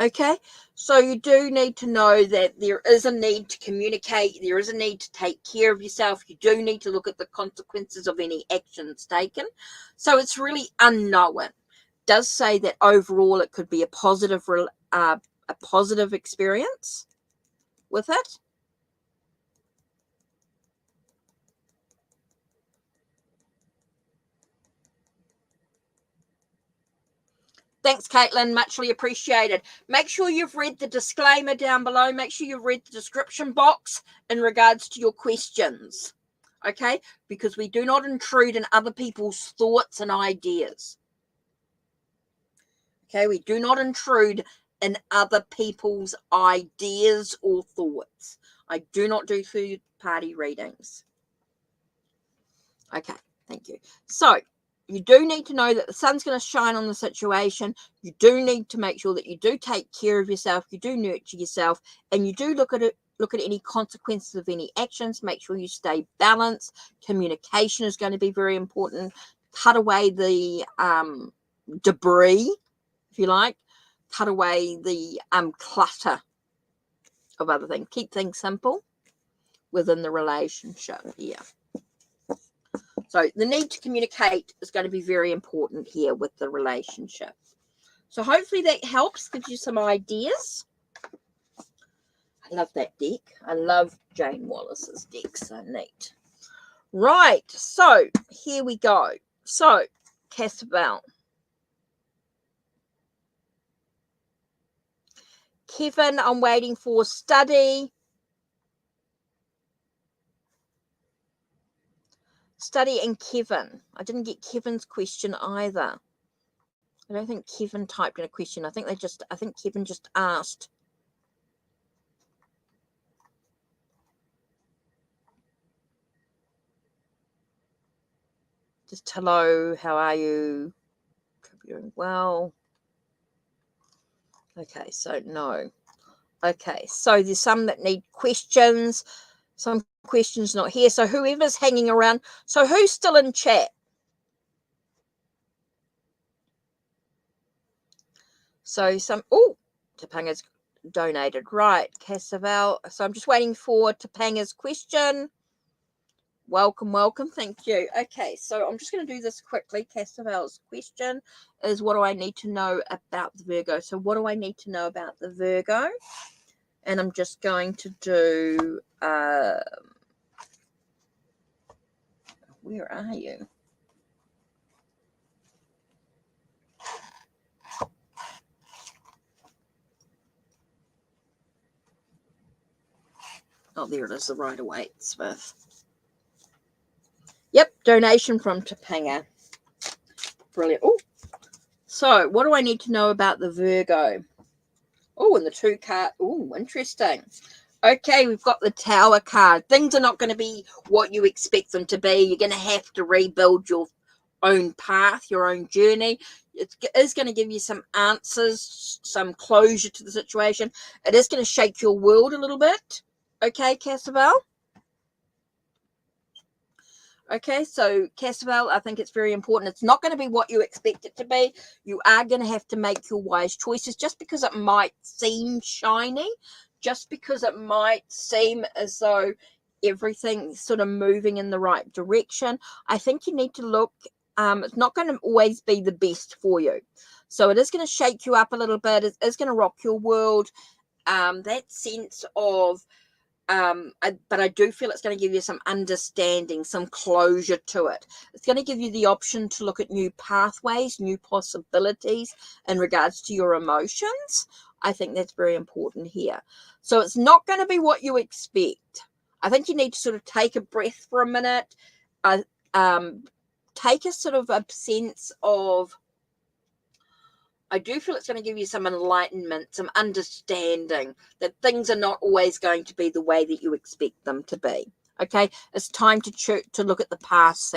Speaker 1: Okay, so you do need to know that there is a need to communicate. There is a need to take care of yourself. You do need to look at the consequences of any actions taken. So it's really unknown. It does say that overall it could be a positive experience with it. Thanks, Caitlin. Muchly appreciated. Make sure you've read the disclaimer down below. Make sure you've read the description box in regards to your questions. Okay? Because we do not intrude in other people's thoughts and ideas. Okay? We do not intrude in other people's ideas or thoughts. I do not do third-party readings. Okay. Thank you. So, you do need to know that the sun's going to shine on the situation. You do need to make sure that you do take care of yourself. You do nurture yourself, and you do look at any consequences of any actions. Make sure you stay balanced. Communication is going to be very important. Cut away the debris, if you like. Cut away the clutter of other things. Keep things simple within the relationship here. So the need to communicate is going to be very important here with the relationship. So hopefully that helps, gives you some ideas. I love that deck. I love Jane Wallace's deck. So neat. Right. So here we go. So Casabel. Kevin, I'm waiting for study. Study and Kevin. I didn't get Kevin's question either. I don't think Kevin typed in a question. I think Kevin just asked. Just hello, how are you? Hope you're doing well. Okay, so no. Okay, so there's some that need questions. Some questions not here. So whoever's hanging around. So who's still in chat? So Topanga's donated. Right, Casavel. So I'm just waiting for Topanga's question. Welcome. Thank you. Okay, so I'm just going to do this quickly. Casavel's question is, what do I need to know about the Virgo? So what do I need to know about the Virgo? And I'm just going to do, where are you? Oh, there it is, the Rider-Waite Smith. Yep, donation from Topanga. Brilliant. Oh, so what do I need to know about the Virgo? Oh, and the 2 card. Oh, interesting. Okay, we've got the Tower card. Things are not going to be what you expect them to be. You're going to have to rebuild your own path, your own journey. It is going to give you some answers, some closure to the situation. It is going to shake your world a little bit. Okay, Casavel? Okay, so Casavel, I think it's very important. It's not going to be what you expect it to be. You are going to have to make your wise choices. Just because it might seem shiny, just because it might seem as though everything's sort of moving in the right direction, I think you need to look. It's not going to always be the best for you. So it is going to shake you up a little bit. It is going to rock your world. That sense of but I do feel it's going to give you some understanding, some closure to it. It's going to give you the option to look at new pathways, new possibilities in regards to your emotions. I think that's very important here. So it's not going to be what you expect. I think you need to sort of take a breath for a minute, take a sort of a sense of, I do feel it's going to give you some enlightenment, some understanding that things are not always going to be the way that you expect them to be. Okay, it's time to look at the paths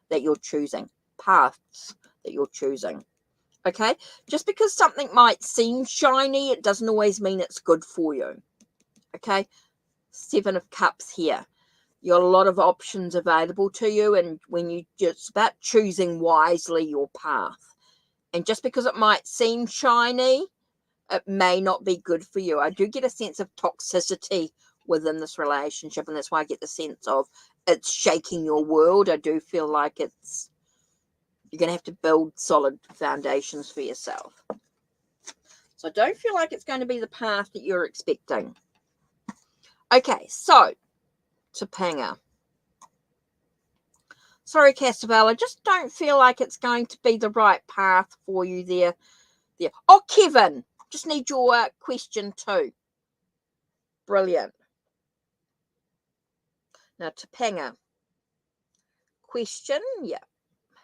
Speaker 1: that you're choosing. Okay, just because something might seem shiny, it doesn't always mean it's good for you. Okay, 7 of Cups here. You got a lot of options available to you, and when you just about choosing wisely your path. And just because it might seem shiny, it may not be good for you. I do get a sense of toxicity within this relationship, and that's why I get the sense of it's shaking your world. I do feel like you're going to have to build solid foundations for yourself. So I don't feel like it's going to be the path that you're expecting. Okay, so Topanga. Sorry, Casavel, I just don't feel like it's going to be the right path for you there. Oh, Kevin, just need your question too. Brilliant. Now, Topanga. Question, yeah.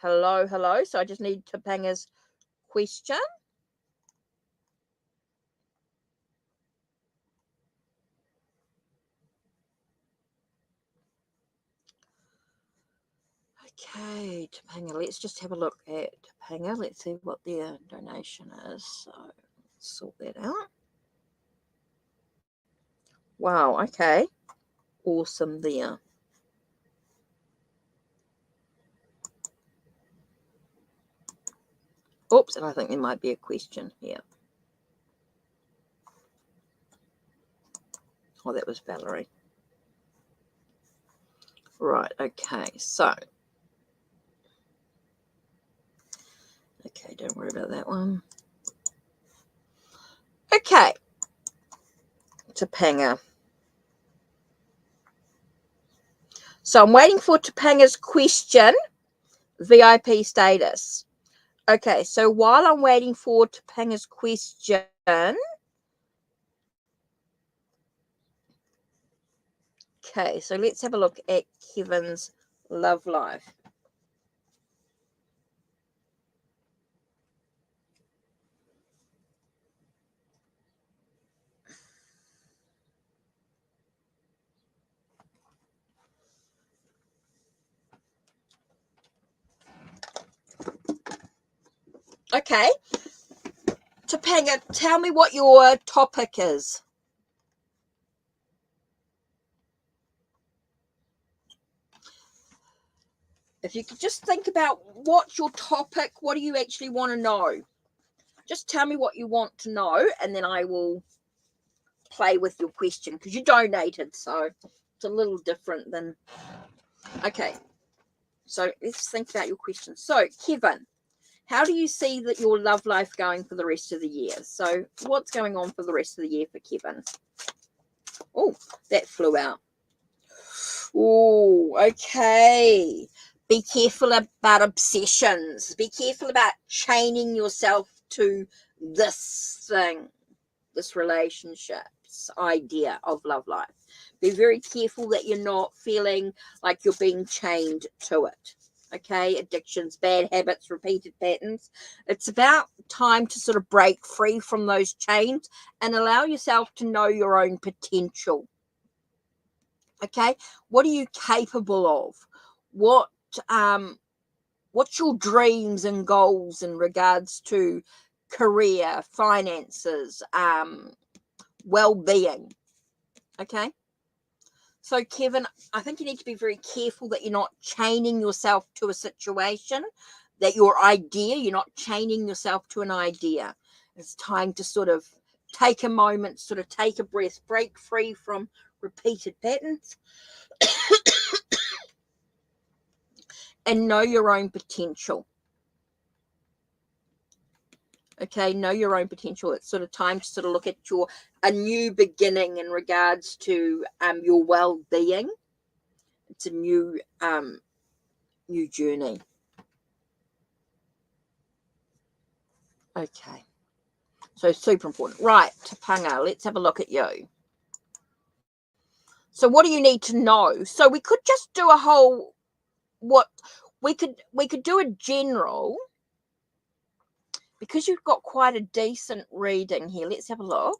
Speaker 1: Hello. So I just need Topanga's question. Okay, Topanga, let's just have a look at Topanga. Let's see what their donation is. So let's sort that out. Wow, okay. Awesome there. Oops, and I think there might be a question here. Oh, that was Valerie. Right, okay, so. Okay, don't worry about that one. Okay. Topanga. So I'm waiting for Topanga's question, VIP status. Okay, so while I'm waiting for Topanga's question, Okay, so let's have a look at Kevin's love life. Okay, Topanga, tell me what your topic is. If you could just think about what's your topic, what do you actually want to know? Just tell me what you want to know, and then I will play with your question, because you donated, so it's a little different than... Okay, so let's think about your question. So, Kevin, how do you see that your love life going for the rest of the year? So, what's going on for the rest of the year for Kevin? Oh, that flew out. Oh, okay. Be careful about obsessions. Be careful about chaining yourself to this thing, this relationship's idea of love life. Be very careful that you're not feeling like you're being chained to it. Okay, addictions, bad habits, repeated patterns. It's about time to sort of break free from those chains and allow yourself to know your own potential. Okay, what are you capable of? What's your dreams and goals in regards to career, finances, well-being? Okay, so Kevin, I think you need to be very careful that you're not chaining yourself to a situation, that you're not chaining yourself to an idea. It's time to sort of take a moment, sort of take a breath, break free from repeated patterns, and know your own potential. Okay, know your own potential. It's sort of time to sort of look at a new beginning in regards to your well-being. It's a new journey. Okay, so super important. Right, Topanga, let's have a look at you. So what do you need to know? So we could just do a whole, we could do a general, because you've got quite a decent reading here. Let's have a look.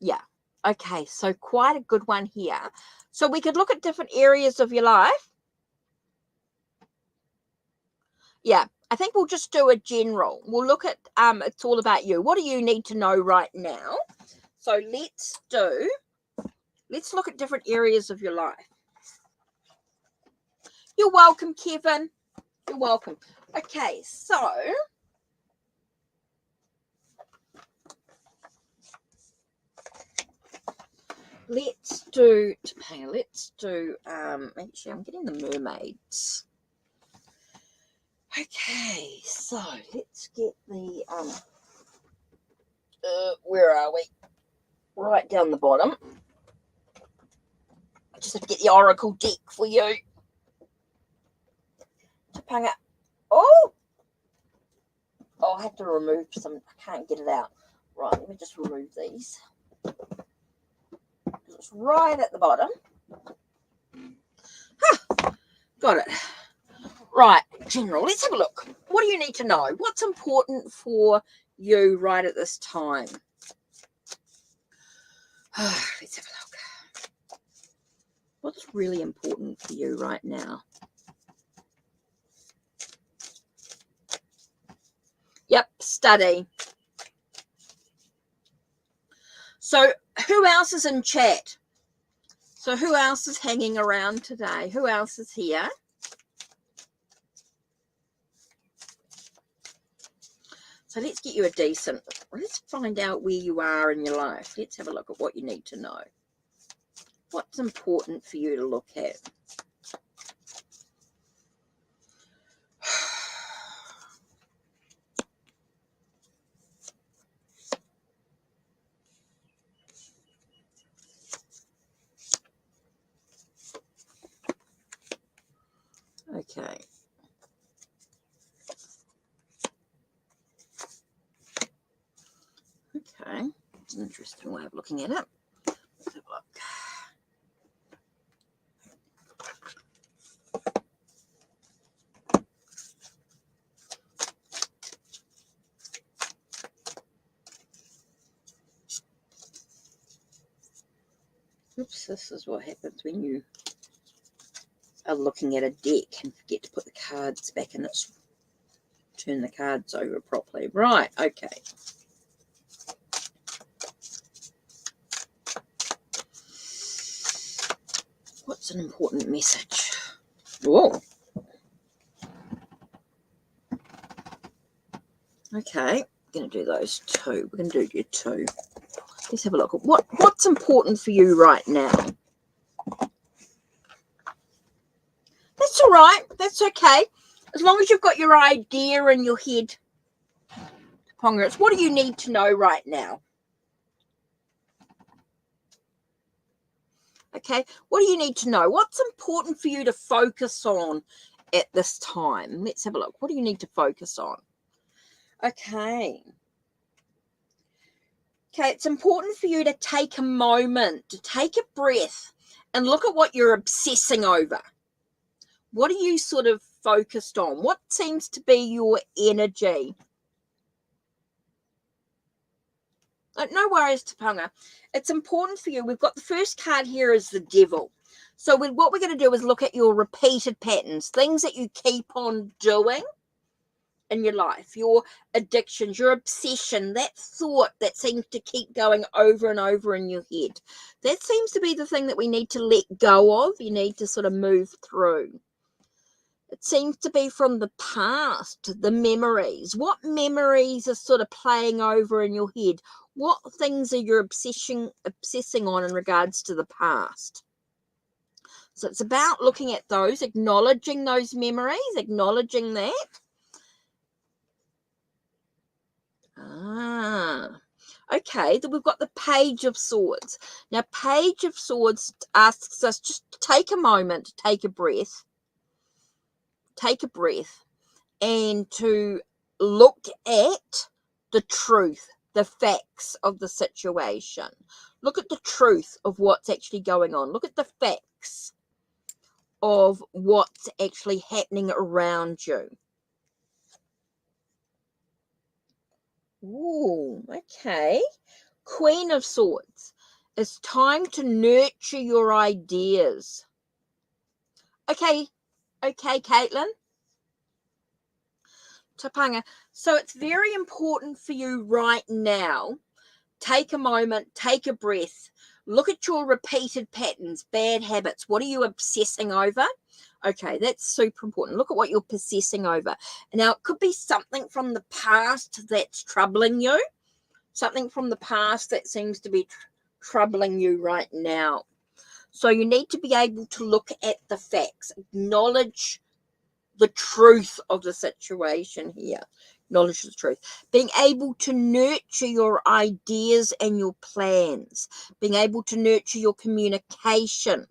Speaker 1: Yeah. Okay, so quite a good one here. So we could look at different areas of your life. Yeah, I think we'll just do a general. We'll look at, it's all about you. What do you need to know right now? So let's look at different areas of your life. You're welcome, Kevin. You're welcome. Okay, so let's do, actually I'm getting the mermaids. Okay, so let's get the, where are we? Right down the bottom. I just have to get the oracle deck for you. Topanga. Oh, I have to remove some. I can't get it out. Right, let me just remove these. It's right at the bottom. Got it. Right, general. Let's have a look. What do you need to know? What's important for you right at this time? Let's have a look. What's really important for you right now? Yep, study. So who else is in chat? So who else is hanging around today? Who else is here? So let's get you a decent, let's find out where you are in your life. Let's have a look at what you need to know. What's important for you to look at? Okay. Okay. It's an interesting way of looking at it. Let's have a look. Oops, this is what happens when you are looking at a deck and forget to put the cards back and it's turn the cards over properly. Right, okay. What's an important message? Whoa. Okay, we're going to do those two. We're going to do your two. Let's have a look at what's important for you right now. That's all right. That's okay. As long as you've got your idea in your head. Ponga, it's what do you need to know right now? Okay, what do you need to know? What's important for you to focus on at this time? Let's have a look. What do you need to focus on? Okay. Okay, it's important for you to take a moment, to take a breath and look at what you're obsessing over. What are you sort of focused on? What seems to be your energy? No worries, Tapanga. It's important for you. We've got the first card here is the devil. So what we're going to do is look at your repeated patterns, things that you keep on doing in your life, your addictions, your obsession, that thought that seems to keep going over and over in your head. That seems to be the thing that we need to let go of. You need to sort of move through. It seems to be from the past, the memories. What memories are sort of playing over in your head? What things are you obsessing on in regards to the past? So it's about looking at those, acknowledging those memories, acknowledging that. Okay, then we've got the Page of Swords. Now, Page of Swords asks us just to take a moment, take a breath, and to look at the truth, the facts of the situation. Look at the truth of what's actually going on. Look at the facts of what's actually happening around you. Ooh, okay. Queen of Swords. It's time to nurture your ideas. Okay, Caitlin. Tapanga. So it's very important for you right now. Take a moment, take a breath. Look at your repeated patterns, bad habits. What are you obsessing over? Okay, that's super important. Look at what you're obsessing over. Now, it could be something from the past that's troubling you. Something from the past that seems to be troubling you right now. So you need to be able to look at the facts, acknowledge the truth of the situation here. Acknowledge the truth. Being able to nurture your ideas and your plans. Being able to nurture your communication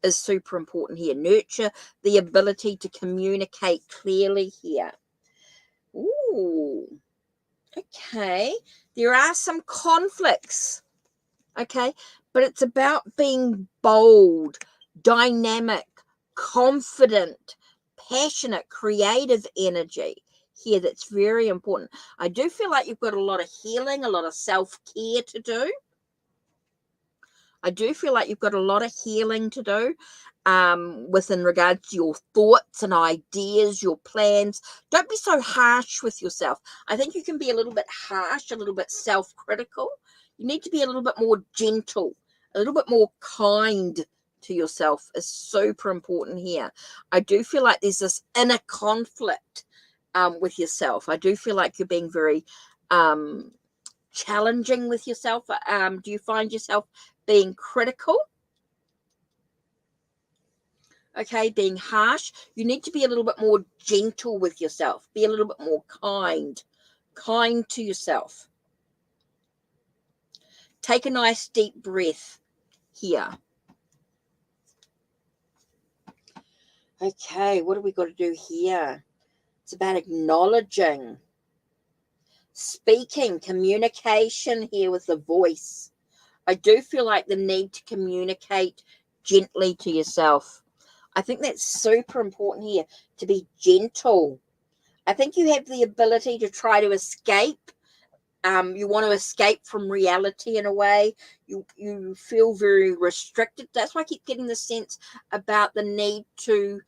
Speaker 1: is super important here. Nurture the ability to communicate clearly here. Ooh. Okay. There are some conflicts. Okay. But it's about being bold, dynamic, confident, passionate, creative energy here. That's very important. I do feel like you've got a lot of healing, a lot of self-care to do. I do feel like you've got a lot of healing to do within regards to your thoughts and ideas, your plans. Don't be so harsh with yourself. I think you can be a little bit harsh, a little bit self-critical. You need to be a little bit more gentle, a little bit more kind to yourself is super important here. I do feel like there's this inner conflict with yourself. I do feel like you're being very challenging with yourself. Do you find yourself being critical? Okay, being harsh. You need to be a little bit more gentle with yourself. Be a little bit more kind to yourself. Take a nice deep breath here. Okay, what do we got to do here? It's about acknowledging, speaking, communication here with the voice. I do feel like the need to communicate gently to yourself. I think that's super important here, to be gentle. I think you have the ability to try to escape You want to escape from reality in a way. You feel very restricted. That's why I keep getting the sense about the need to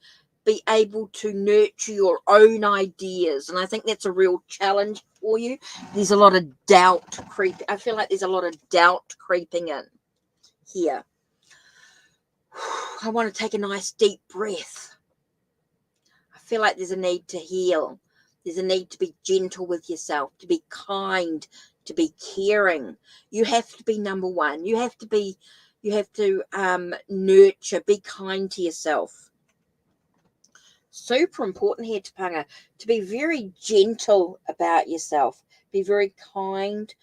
Speaker 1: be able to nurture your own ideas. And I think that's a real challenge for you. There's a lot of doubt creeping. I feel like there's a lot of doubt creeping in here. I want to take a nice deep breath. I feel like there's a need to heal. There's a need to be gentle with yourself, to be kind, to be caring. You have to be number one. You have to nurture, be kind to yourself. Super important here, Topanga, to be very gentle about yourself. Be very kind,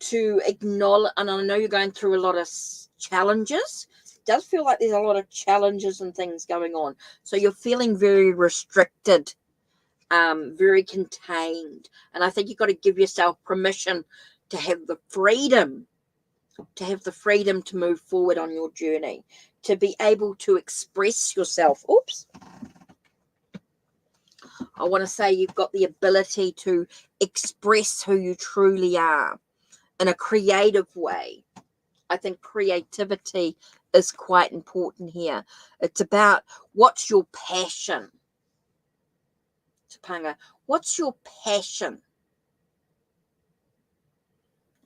Speaker 1: to acknowledge, and I know you're going through a lot of challenges. It does feel like there's a lot of challenges and things going on. So you're feeling very restricted, very contained. And I think you've got to give yourself permission to have the freedom, to move forward on your journey, to be able to express yourself. Oops. I want to say you've got the ability to express who you truly are in a creative way. I think creativity is quite important here. It's about what's your passion, Topanga. What's your passion?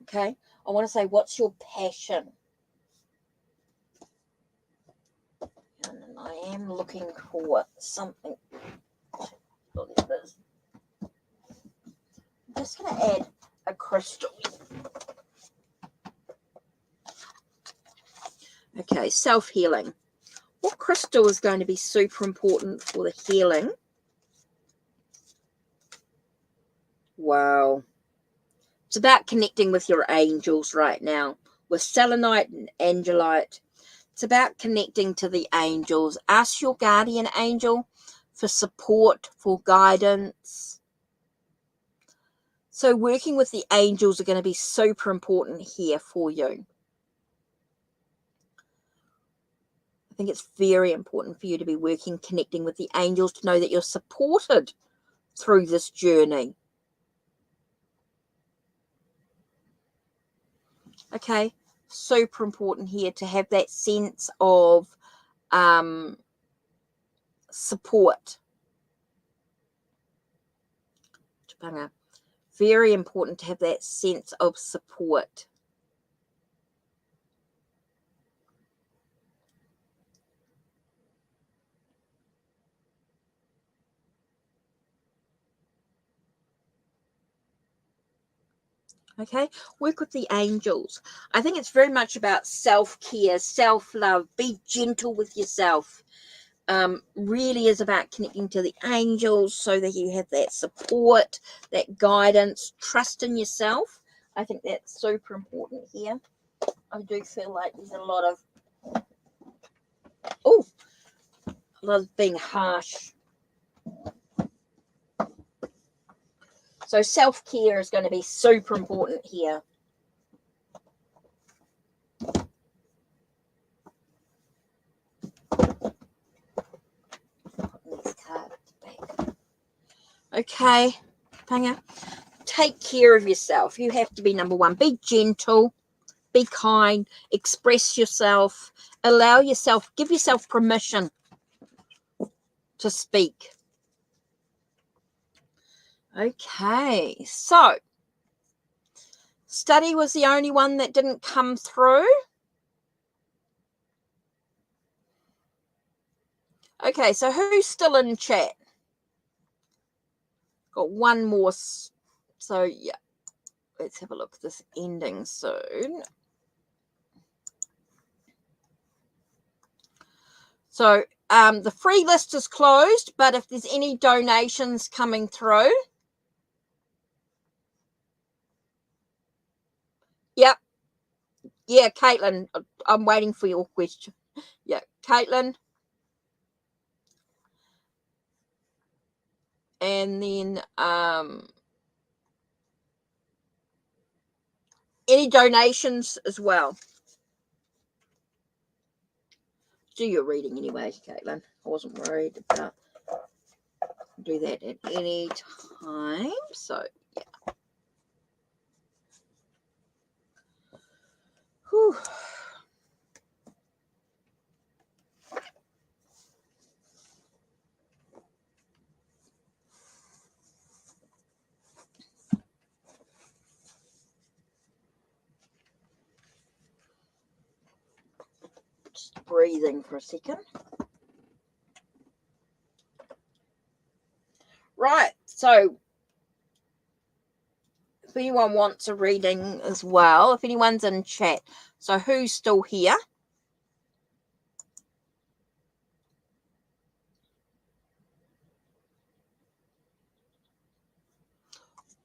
Speaker 1: Okay, I want to say, what's your passion? And I am looking for something. Oh, there it is. I'm just going to add a crystal. Okay, self-healing. What crystal is going to be super important for the healing? Wow. It's about connecting with your angels right now, with selenite and angelite. It's about connecting to the angels. Ask your guardian angel for support, for guidance. So working with the angels are going to be super important here for you. I think it's very important for you to be working, connecting with the angels, to know that you're supported through this journey. Okay, super important here to have that sense of support. Very important to have that sense of support. Okay, work with the angels. I think it's very much about self-care, self-love. Be gentle with yourself. Really is about connecting to the angels so that you have that support, that guidance, trust in yourself. I think that's super important here. I do feel like there's a lot of being harsh. So self-care is going to be super important here. Okay, Panga, take care of yourself. You have to be number one. Be gentle, be kind, express yourself, allow yourself, give yourself permission to speak. Okay, so study was the only one that didn't come through. Okay, so who's still in chat? Got one more. So, yeah, let's have a look at this ending soon. So, the free list is closed, but if there's any donations coming through. Yep. Yeah, Caitlin, I'm waiting for your question. Yeah, Caitlin. And then any donations as well. Do your reading anyways, Caitlin. I wasn't worried about do that at any time. So, yeah. Whew. Just breathing for a second. Right, so if anyone wants a reading as well, if anyone's in chat, so who's still here?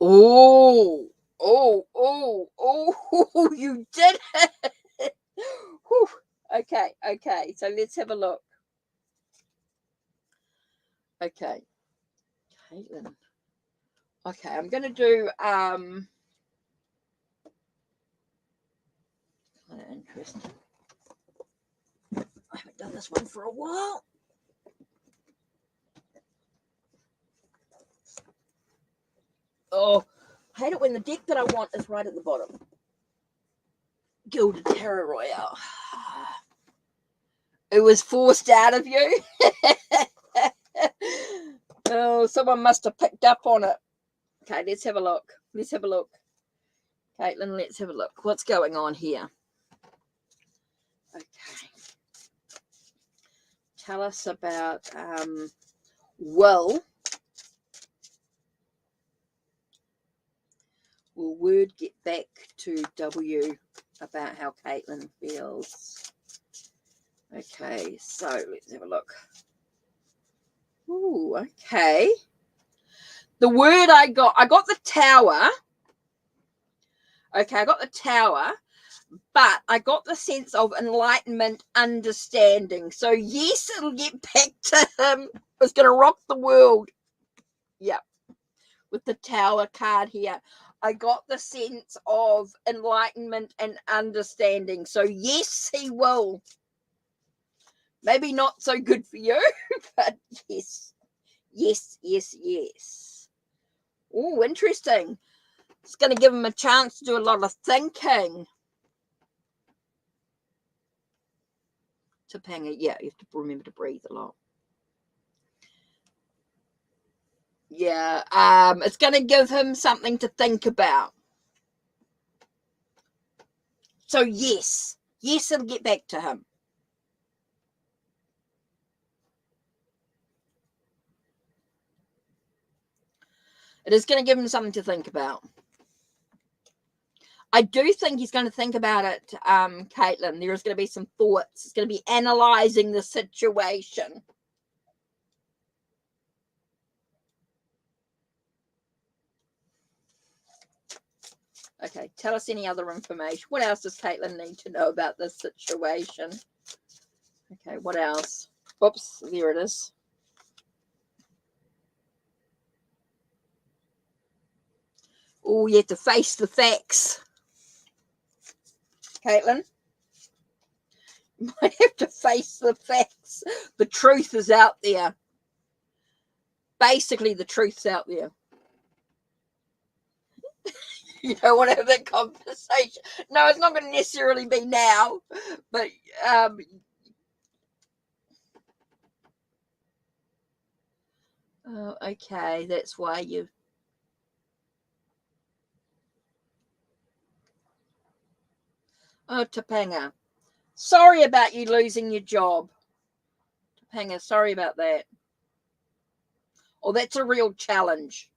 Speaker 1: Oh, you did it. Whew. Okay, so let's have a look. Okay, Caitlin. Okay, I'm going to do kind of interesting. I haven't done this one for a while. Oh, I hate it when the deck that I want is right at the bottom. Gilded Tarot Royale. It was forced out of you. Oh, someone must have picked up on it. Okay, let's have a look. Caitlin, let's have a look. What's going on here? Okay. Tell us about will word get back to W about how Caitlin feels? Okay, so let's have a look. Ooh, okay. The word I got the Tower. Okay, I got the Tower, but I got the sense of enlightenment, understanding. So yes, it'll get back to him. It's going to rock the world. Yep. With the Tower card here, I got the sense of enlightenment and understanding. So yes, he will. Maybe not so good for you, but yes. Oh, interesting. It's going to give him a chance to do a lot of thinking. Topanga, yeah, you have to remember to breathe a lot. Yeah, it's going to give him something to think about. So yes, it'll get back to him. It is going to give him something to think about. I do think he's going to think about it, Caitlin. There is going to be some thoughts. It's going to be analysing the situation. Okay, tell us any other information. What else does Caitlin need to know about this situation? Okay, what else? Oops, there it is. Oh, you have to face the facts. Caitlin, you might have to face the facts. The truth is out there. Basically, the truth's out there. You don't want to have that conversation. No, it's not going to necessarily be now, but oh, okay, that's why you. Oh, Topanga, sorry about you losing your job. Topanga, sorry about that. Oh, that's a real challenge.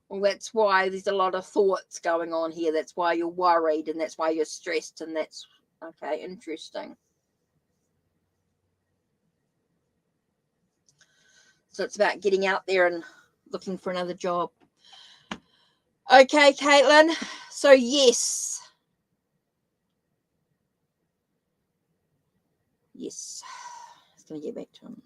Speaker 1: Well, that's why there's a lot of thoughts going on here. That's why you're worried, and that's why you're stressed, and that's okay. Interesting. So it's about getting out there and looking for another job. Okay, Caitlin. So yes. Yes. It's going to get back to him.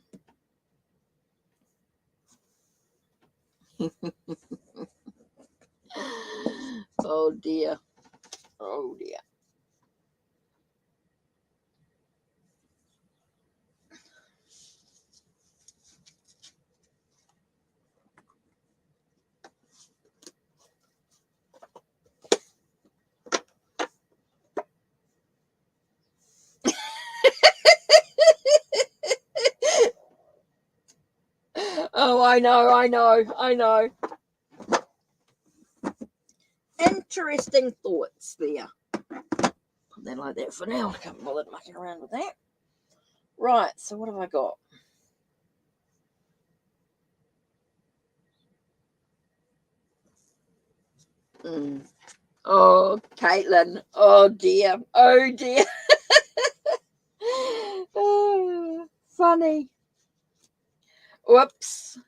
Speaker 1: Oh, dear. Oh, dear. I know. Interesting thoughts there. Put that like that for now. I can't bother mucking around with that. Right, so what have I got? Oh, Caitlin. Oh, dear. Oh, dear. Oh, funny. Whoops.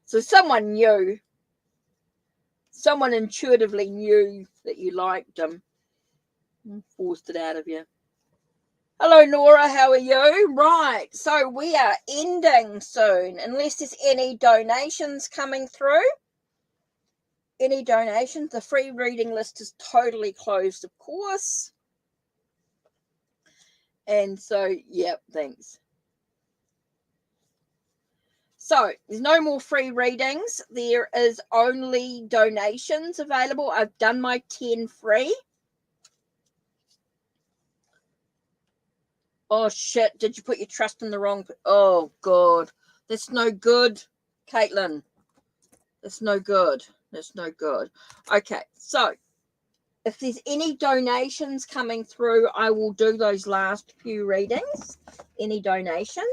Speaker 1: So someone knew. Someone intuitively knew that you liked them. And forced it out of you. Hello, Nora. How are you? Right. So we are ending soon. Unless there's any donations coming through. Any donations? The free reading list is totally closed, of course. And so, yep, thanks. So there's no more free readings. There is only donations available. I've done my 10 free. Oh, shit. Did you put your trust in the wrong? Oh, God. That's no good, Caitlin. That's no good. That's no good. Okay, so if there's any donations coming through, I will do those last few readings. Any donations.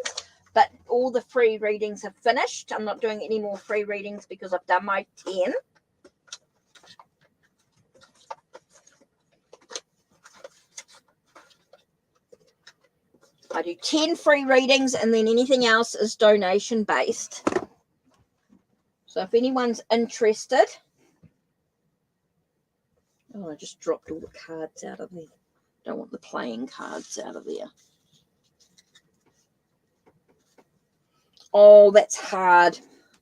Speaker 1: But all the free readings are finished. I'm not doing any more free readings because I've done my 10. I do 10 free readings and then anything else is donation based. So if anyone's interested. Oh, I just dropped all the cards out of there. Don't want the playing cards out of there. Oh, that's hard.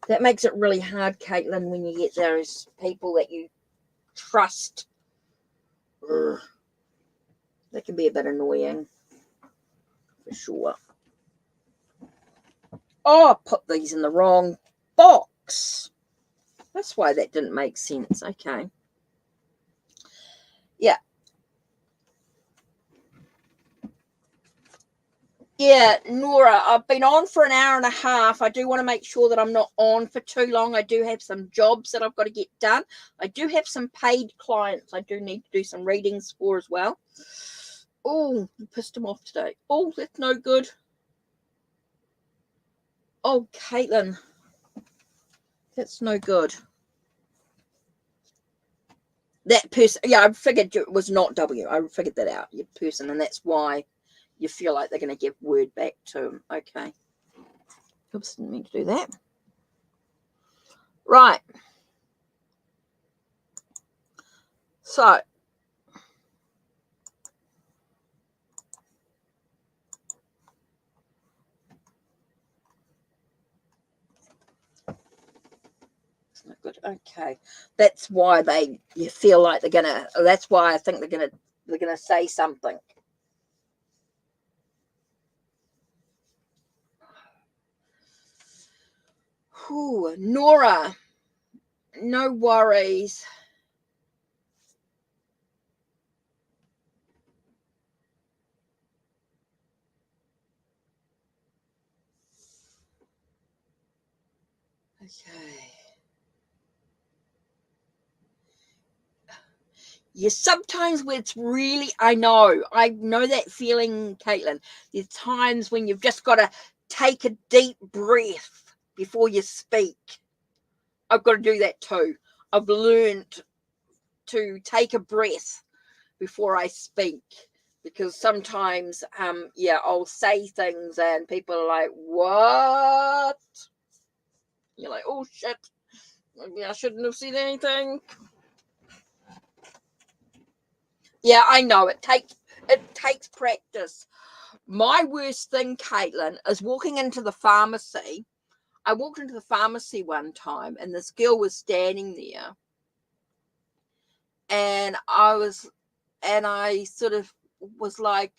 Speaker 1: That makes it really hard, Caitlin, when you get those people that you trust. Ugh. That can be a bit annoying. For sure. Oh, I put these in the wrong box. That's why that didn't make sense. Okay. Yeah. Yeah, Nora, I've been on for an hour and a half. I do want to make sure that I'm not on for too long. I do have some jobs that I've got to get done. I do have some paid clients I do need to do some readings for as well. Oh, you pissed him off today. Oh, that's no good. Oh, Caitlin. That's no good. That person, yeah, I figured it was not W. I figured that out, your person, and that's why you feel like they're going to give word back to them. Okay. Oops, didn't mean to do that. Right. So, it's not good. Okay. That's why you feel like that's why I think they're gonna say something. Whew, Nora, no worries. Okay. Yes, sometimes when it's really, I know that feeling, Caitlin. There's times when you've just got to take a deep breath before you speak. I've got to do that too. I've learned to take a breath before I speak because sometimes, I'll say things and people are like, what? You're like, oh shit, maybe I shouldn't have said anything. Yeah, I know it takes practice. My worst thing, Caitlin, is walking into the pharmacy. I walked into the pharmacy one time and this girl was standing there and I sort of was like,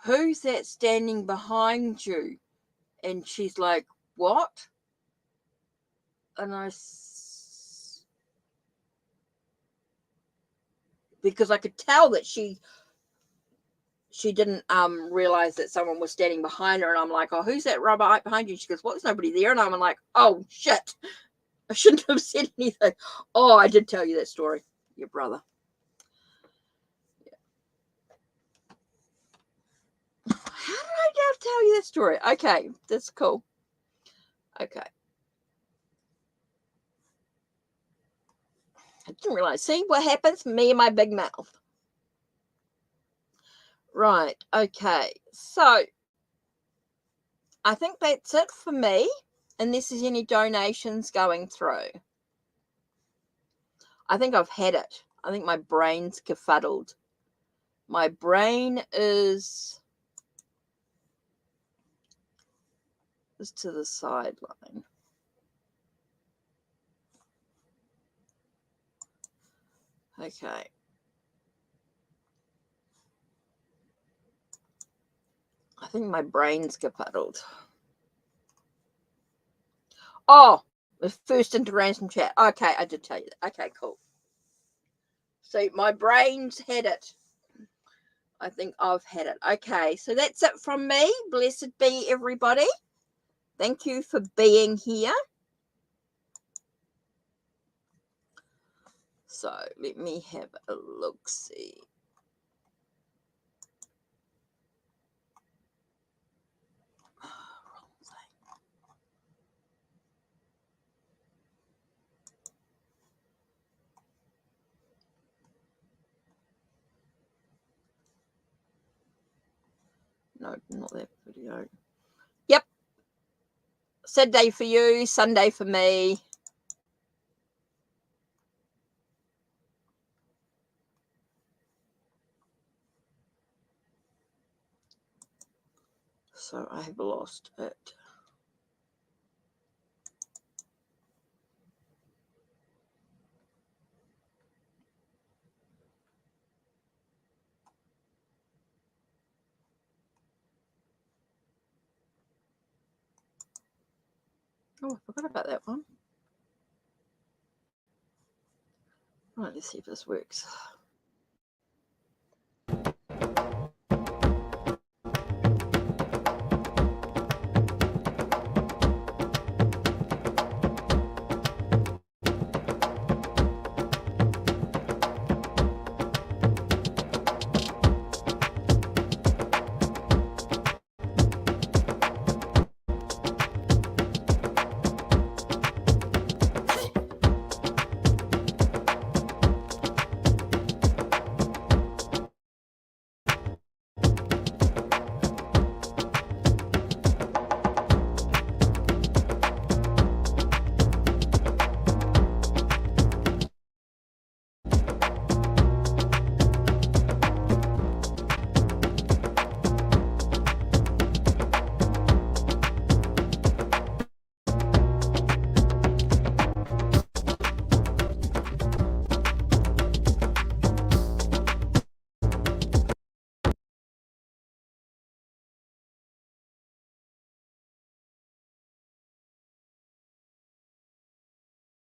Speaker 1: who's that standing behind you? And she's like, what? And because I could tell that she she didn't realize that someone was standing behind her, and I'm like, oh, who's that rubber behind you? She goes, well, there's nobody there. And I'm like, oh shit, I shouldn't have said anything. Oh, I did tell you that story, your brother. How did I tell you that story? Okay, that's cool. Okay. I didn't realize. See what happens? Me and my big mouth. Right. Okay. So I think that's it for me. Unless there's any donations going through. I think I've had it. I think my brain's kerfuddled. My brain is to the sideline. Okay. I think my brain's kerfuddled. Oh, the first integration chat. Okay, I did tell you that. Okay, cool. So my brain's had it. I think I've had it. Okay, so that's it from me. Blessed be everybody. Thank you for being here. So let me have a look-see. No, not that video. Yep. Saturday for you, Sunday for me. So I have lost it. Oh, I forgot about that one. Right, let's see if this works.